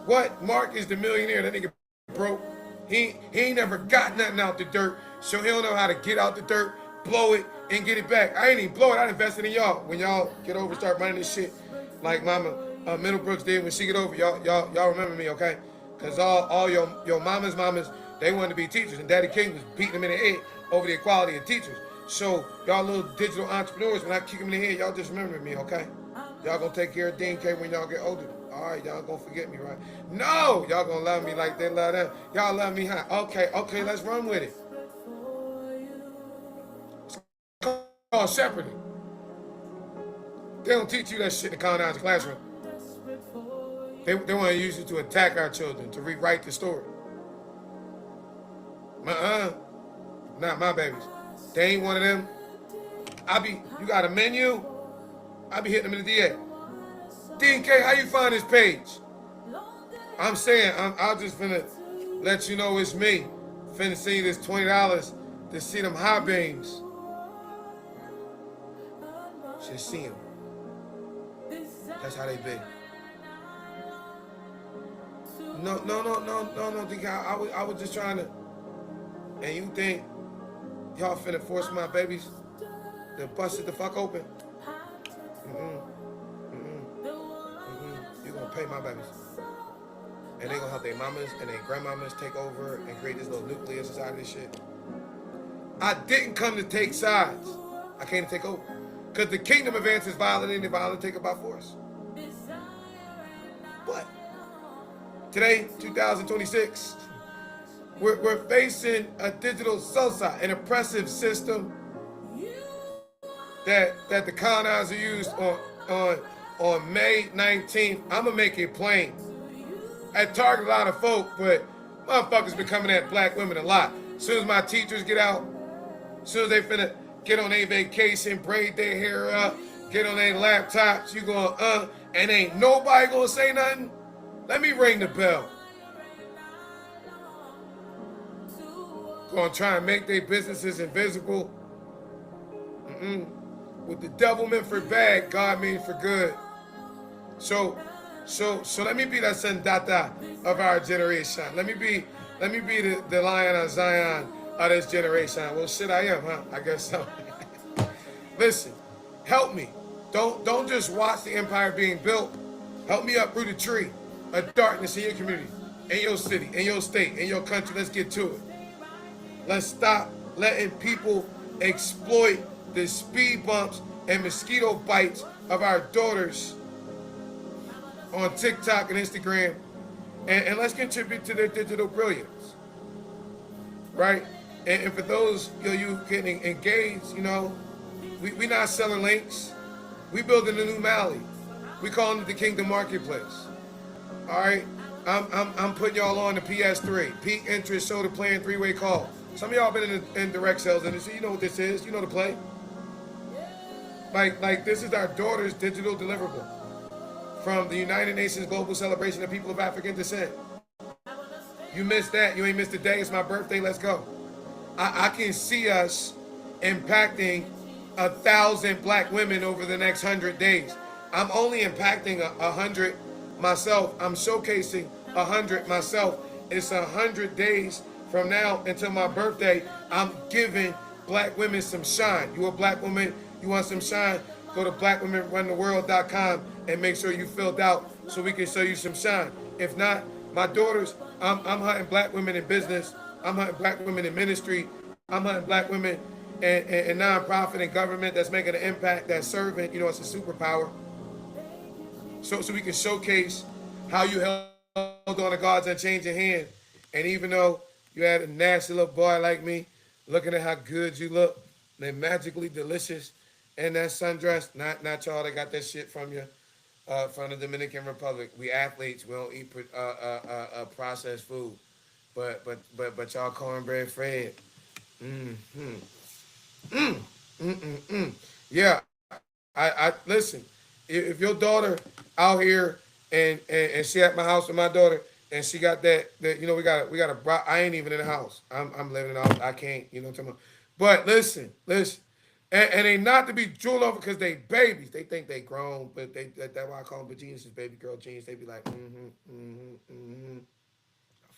What? Mark is the millionaire. That nigga broke. He ain't never got nothing out the dirt, so he don't know how to get out the dirt, blow it, and get it back. I ain't even blow it. I invested in y'all. When y'all get over, start running this shit like Mama Middlebrooks did when she get over. Y'all remember me, okay? Because all your mamas, they wanted to be teachers, and Daddy King was beating them in the head over the equality of teachers. So y'all little digital entrepreneurs, when I kick them in the head, y'all just remember me, okay? Y'all gonna take care of Dean K when y'all get older. All right, y'all gonna forget me, right? No, y'all gonna love me like they love them. Y'all love me high. Okay, let's run with it. It's called shepherding. They don't teach you that shit in the colonized classroom. They want to use it to attack our children, to rewrite the story. Not my babies. They ain't one of them. You got a menu? I be hitting them in the DA. Dean K, how you find this page? I'm saying, I'm just finna let you know it's me. Finna send you this $20 to see them high beams. Just see them. That's how they be. No, Dean K, I was just trying to. And you think y'all finna force my babies to bust it the fuck open? You gonna pay my babies. And they gonna help their mamas and their grandmamas take over and create this little nucleus inside of this shit. I didn't come to take sides. I came to take over. Because the kingdom advances violent and the violent take it by force. But today, 2026, we're facing a digital society, an oppressive system that the colonizer used on May 19th. I'm gonna make it plain. I target a lot of folk, but motherfuckers been coming at black women a lot. As soon as my teachers get out, as soon as they finna get on their vacation, braid their hair up, get on their laptops, you going, and ain't nobody gonna say nothing? Let me ring the bell. Gonna try and make their businesses invisible. With the devil meant for bad, God means for good. So let me be that Sandata of our generation. Let me be the Lion of Zion of this generation. Well, shit, I am, huh? I guess so. Listen, help me. Don't just watch the empire being built. Help me uproot a tree of darkness in your community, in your city, in your state, in your country. Let's get to it. Let's stop letting people exploit the speed bumps and mosquito bites of our daughters on TikTok and Instagram, and let's contribute to their digital brilliance, right? And for those you getting engaged, we not selling links. We building a new Mali. We calling it the Kingdom Marketplace. All right, I'm putting y'all on the PS3, peak interest, show the plan, 3-way call. Some of y'all been in direct sales industry. You know what this is. You know the play. Like this is our daughter's digital deliverable from the United Nations Global Celebration of People of African Descent. You missed that. You ain't missed a day. It's my birthday. Let's go. I can see us impacting 1,000 black women over the next 100 days. I'm only impacting 100 myself. I'm showcasing 100 myself. It's 100 days from now until my birthday. I'm giving black women some shine. You a black woman, you want some shine? Go to blackwomenruntheworld.com and make sure you filled out so we can show you some shine. If not, my daughters, I'm hunting black women in business. I'm hunting black women in ministry. I'm hunting black women and nonprofit and government that's making an impact, that's serving. You know, it's a superpower. So we can showcase how you held on to God's unchanging hand. And even though you had a nasty little boy like me, looking at how good you look, they're magically delicious in that sundress. Not y'all that got that shit from you, from the Dominican Republic. We athletes, we don't eat processed food. But y'all cornbread Fred. Yeah, I listen. If your daughter out here and she at my house with my daughter and she got that you know we got a I ain't even in the house. I'm living in the house. I can't, you know what I'm talking about. But listen, and they not to be drooled over because they babies. They think they grown, but that's why I call them geniuses, baby girl genius. They be like, I'll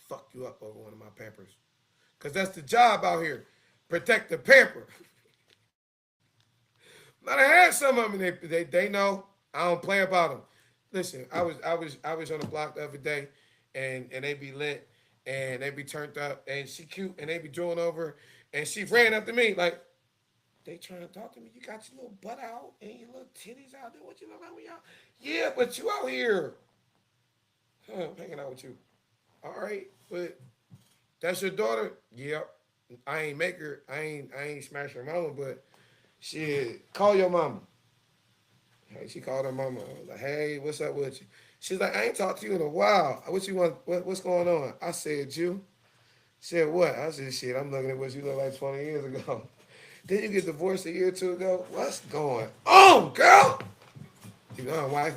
fuck you up over one of my Pampers, cause that's the job out here, protect the pamper. Now I had some of them, and they know I don't play about them. Listen, I was on the block the other day, and they be lit, and they be turned up, and she cute, and they be drooling over, and she ran up to me like, they trying to talk to me. You got your little butt out and your little titties out there. What you look like when y'all? Yeah, but you out here. Huh, I'm hanging out with you. All right, but that's your daughter? Yep. I ain't make her. I ain't smash her mama, but shit, call your mama. Hey, she called her mama. I was like, hey, what's up with you? She's like, I ain't talked to you in a while. What you want? What's going on? I said, you. She said, what? I said, shit, I'm looking at what you looked like 20 years ago. Didn't you get divorced a year or two ago? What's going on, girl? You know, wife,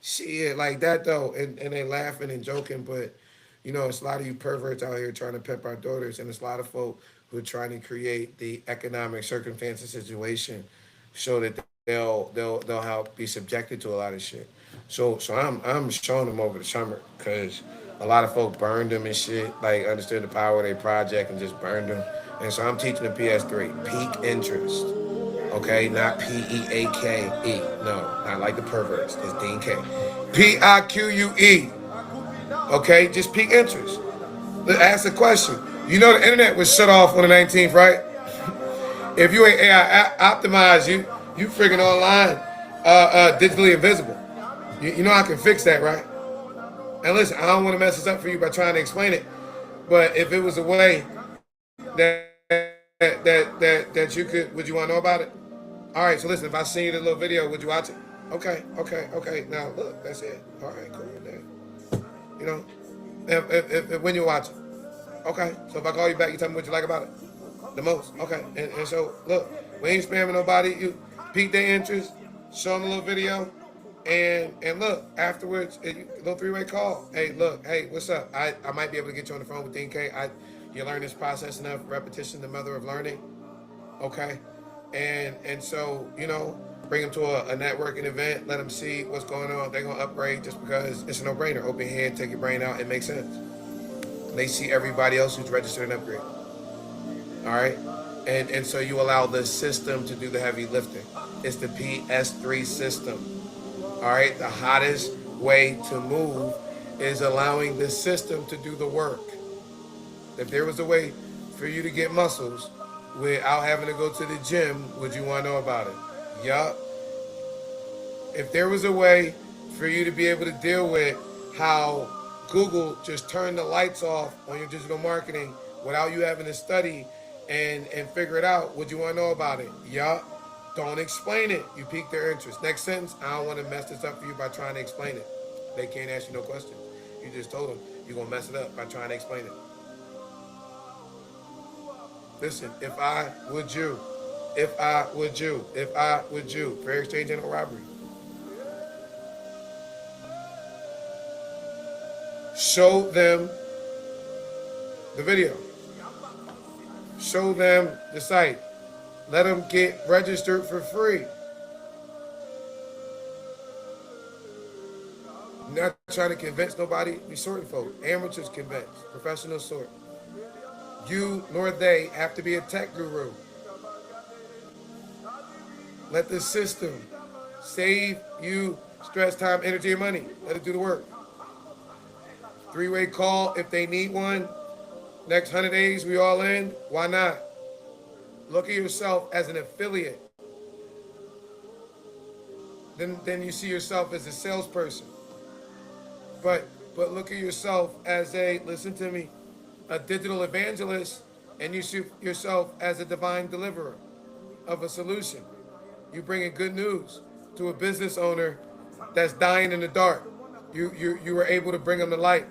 shit, like that though. And they laughing and joking, but you know, it's a lot of you perverts out here trying to pimp our daughters, and it's a lot of folk who are trying to create the economic circumstances situation so that they'll help be subjected to a lot of shit. So I'm showing them over the summer because a lot of folk burned them and shit, like understood the power of their project and just burned them. And so I'm teaching the PS3 peak interest. Okay, not P-E-A-K-E. No, not like the perverts. It's Dean K. P-I-Q-U-E. Okay, just peak interest. Let's ask the question. You know the internet was shut off on the 19th, right? If you ain't AI optimized, you freaking online, digitally invisible. You know I can fix that, right? And listen, I don't want to mess this up for you by trying to explain it, but if it was a way that you could, would you want to know about it? All right, so listen, if I send you the little video, would you watch it? Okay. Now look, that's it. All right, cool. You know, if when you watch it. Okay, so if I call you back, you tell me what you like about it the most. Okay, and so look, we ain't spamming nobody. You pique their interest, show them a little video, and look afterwards, a little three-way call. Hey, look, hey, what's up? I might be able to get you on the phone with Dean K. You learn this process enough, repetition, the mother of learning. Okay, and so you know, bring them to a networking event, let them see what's going on. They're gonna upgrade just because it's a no-brainer. Open your head, take your brain out, it makes sense. They see everybody else who's registered and upgrade. All right, and so you allow the system to do the heavy lifting. It's the PS3 system. All right, the hottest way to move is allowing the system to do the work. If there was a way for you to get muscles without having to go to the gym, would you want to know about it? Yup. If there was a way for you to be able to deal with how Google just turned the lights off on your digital marketing without you having to study and figure it out, would you want to know about it? Yup. Don't explain it. You pique their interest. Next sentence, I don't want to mess this up for you by trying to explain it. They can't ask you no questions. You just told them you're going to mess it up by trying to explain it. Listen, if I would you, fair exchange and no robbery. Show them the video. Show them the site. Let them get registered for free. Not trying to convince nobody. We sorting folk. Amateurs convince. Professionals sort. You nor they have to be a tech guru. Let the system save you stress, time, energy, and money. Let it do the work. Three-way call if they need one. Next 100 days, we all in. Why not? Look at yourself as an affiliate. Then you see yourself as a salesperson. But look at yourself as a, listen to me, a digital evangelist, and you see yourself as a divine deliverer of a solution. You bringing good news to a business owner that's dying in the dark. You were able to bring them to light.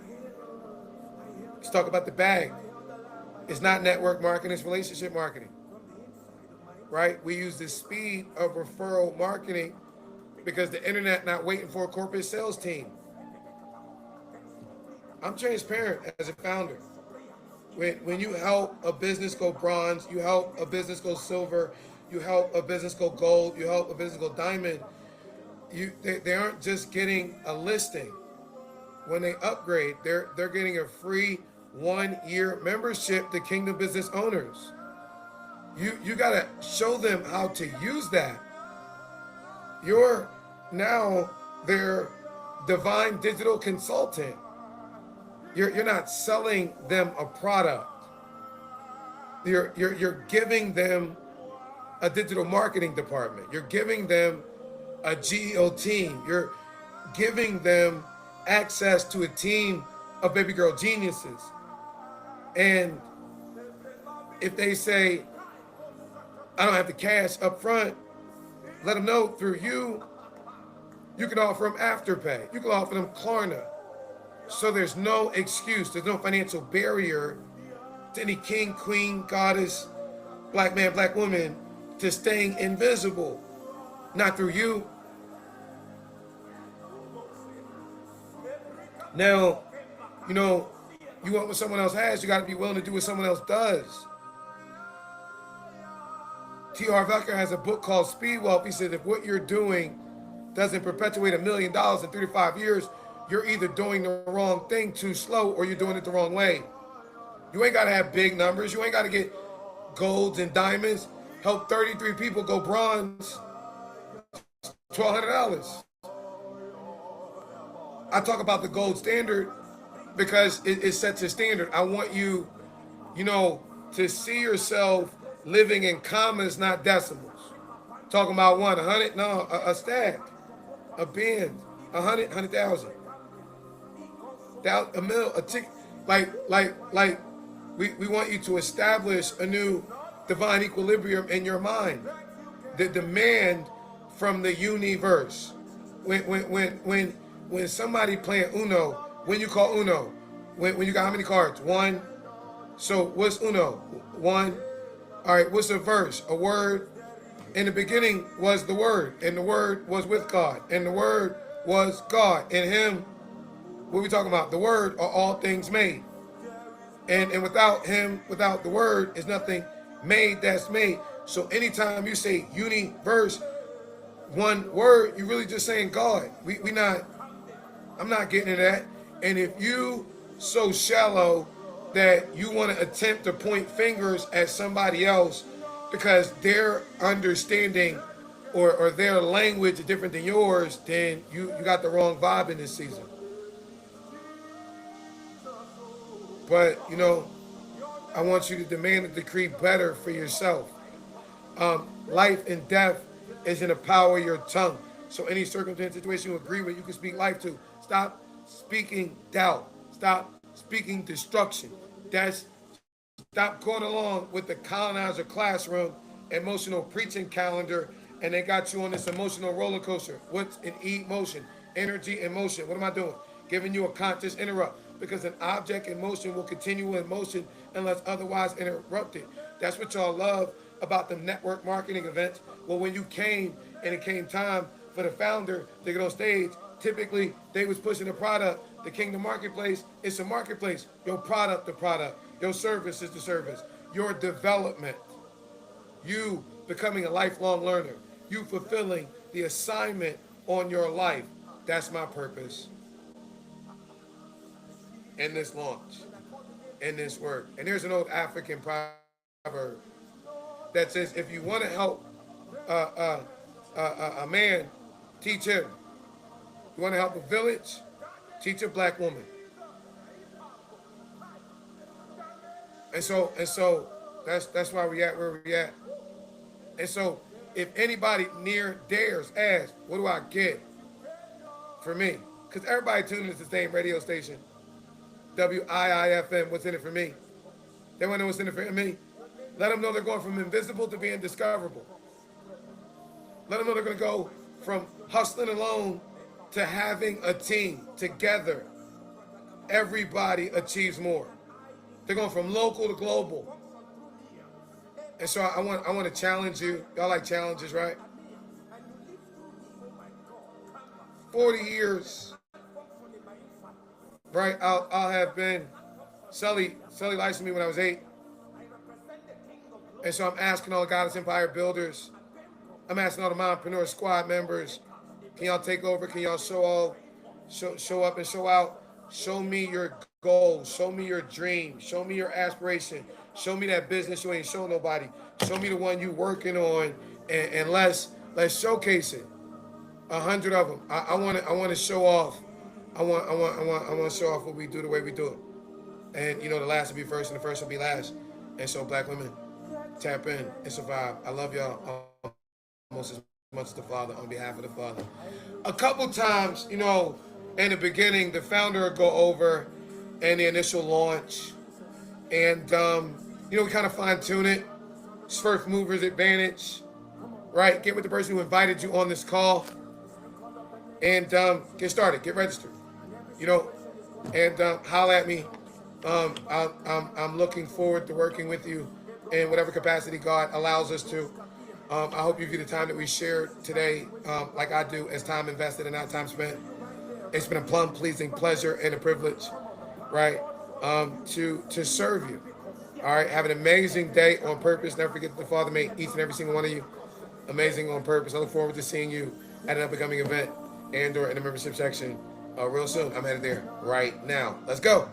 Let's talk about the bag. It's not network marketing, it's relationship marketing. Right? We use the speed of referral marketing because the internet not waiting for a corporate sales team. I'm transparent as a founder. When you help a business go bronze, you help a business go silver, you help a business go gold, you help a business go diamond, they aren't just getting a listing. When they upgrade, they're getting a free 1-year membership to Kingdom Business Owners. You gotta show them how to use that. You're now their divine digital consultant. You're not selling them a product. You're giving them a digital marketing department. You're giving them a GEO team. You're giving them access to a team of baby girl geniuses. And if they say, I don't have the cash up front, let them know through you can offer them Afterpay. You can offer them Klarna. So there's no excuse, there's no financial barrier to any king, queen, goddess, black man, black woman to staying invisible. Not through you. Now, you want what someone else has, you got to be willing to do what someone else does. T. Harv Eker has a book called Speed Wealth. He said if what you're doing doesn't perpetuate $1 million in 3 to 5 years, you're either doing the wrong thing too slow or you're doing it the wrong way. You ain't got to have big numbers. You ain't got to get golds and diamonds. Help 33 people go bronze, $1,200. I talk about the gold standard because it sets a standard. I want you, to see yourself living in commas, not decimals. Talking about 100, no, a stack, a band, 100, 100,000. A mil, a tick, like we want you to establish a new divine equilibrium in your mind. The demand from the universe. When somebody playing Uno, when you call Uno, when you got how many cards? 1. So what's Uno? 1. All right, what's a verse? A word. In the beginning was the Word, and the Word was with God, and the Word was God. In Him, what are we talking about? The Word are all things made. And without Him, without the Word, is nothing made that's made. So anytime you say universe, one word, you're really just saying God. I'm not getting into that. And if you so shallow that you want to attempt to point fingers at somebody else because their understanding or their language is different than yours, then you got the wrong vibe in this season. But, I want you to demand and decree better for yourself. Life and death is in the power of your tongue. So any circumstance, situation you agree with, you can speak life to. Stop speaking doubt. Stop speaking destruction. Stop going along with the colonizer classroom emotional preaching calendar, and they got you on this emotional roller coaster. What's an emotion? Energy and motion. What am I doing? Giving you a conscious interrupt, because an object in motion will continue in motion unless otherwise interrupted. That's what y'all love about the network marketing events. Well, when you came and it came time for the founder to get on stage, typically they was pushing a product. The Kingdom Marketplace, it's a marketplace. Your product, the product. Your service is the service. Your development. You becoming a lifelong learner, you fulfilling the assignment on your life. That's my purpose in this launch, in this work. And there's an old African proverb that says, if you want to help a man, teach him. You want to help a village, teach a black woman. And so that's why we at where we at. And so if anybody near dares ask, what do I get for me? Because everybody tuning into the same radio station, WIIFM, what's in it for me? They want to know what's in it for me. Let them know they're going from invisible to being discoverable. Let them know they're going to go from hustling alone to having a team together. Everybody achieves more. They're going from local to global. And so I want to challenge you. Y'all like challenges, right? 40 years, right? I'll have been, Sully licensed me when I was 8. And so I'm asking all the Goddess Empire builders, I'm asking all the Mompreneur Squad members, can y'all take over? Can y'all show up and show out? Show me your goals. Show me your dream. Show me your aspiration. Show me that business you ain't show nobody. Show me the one you working on, and let's showcase it. 100 of them. I want to show off. I want to show off what we do the way we do it. And you know, the last will be first, and the first will be last. And so, black women, tap in and survive. I love y'all almost as much as the Father, on behalf of the Father. A couple times, you know, in the beginning, the founder would go over and the initial launch, and you know, we kind of fine tune it. First movers advantage, right? Get with the person who invited you on this call, and get started, get registered, you know, and holler at me. I'm looking forward to working with you in whatever capacity God allows us to. I hope you view the time that we shared today, like I do, as time invested and not time spent. It's been a plum pleasing pleasure and a privilege, right, to serve you. All right, have an amazing day on purpose. Never forget that the Father made each and every single one of you amazing on purpose. I look forward to seeing you at an up-and-coming event and/or in the membership section real soon. I'm headed there right now. Let's go.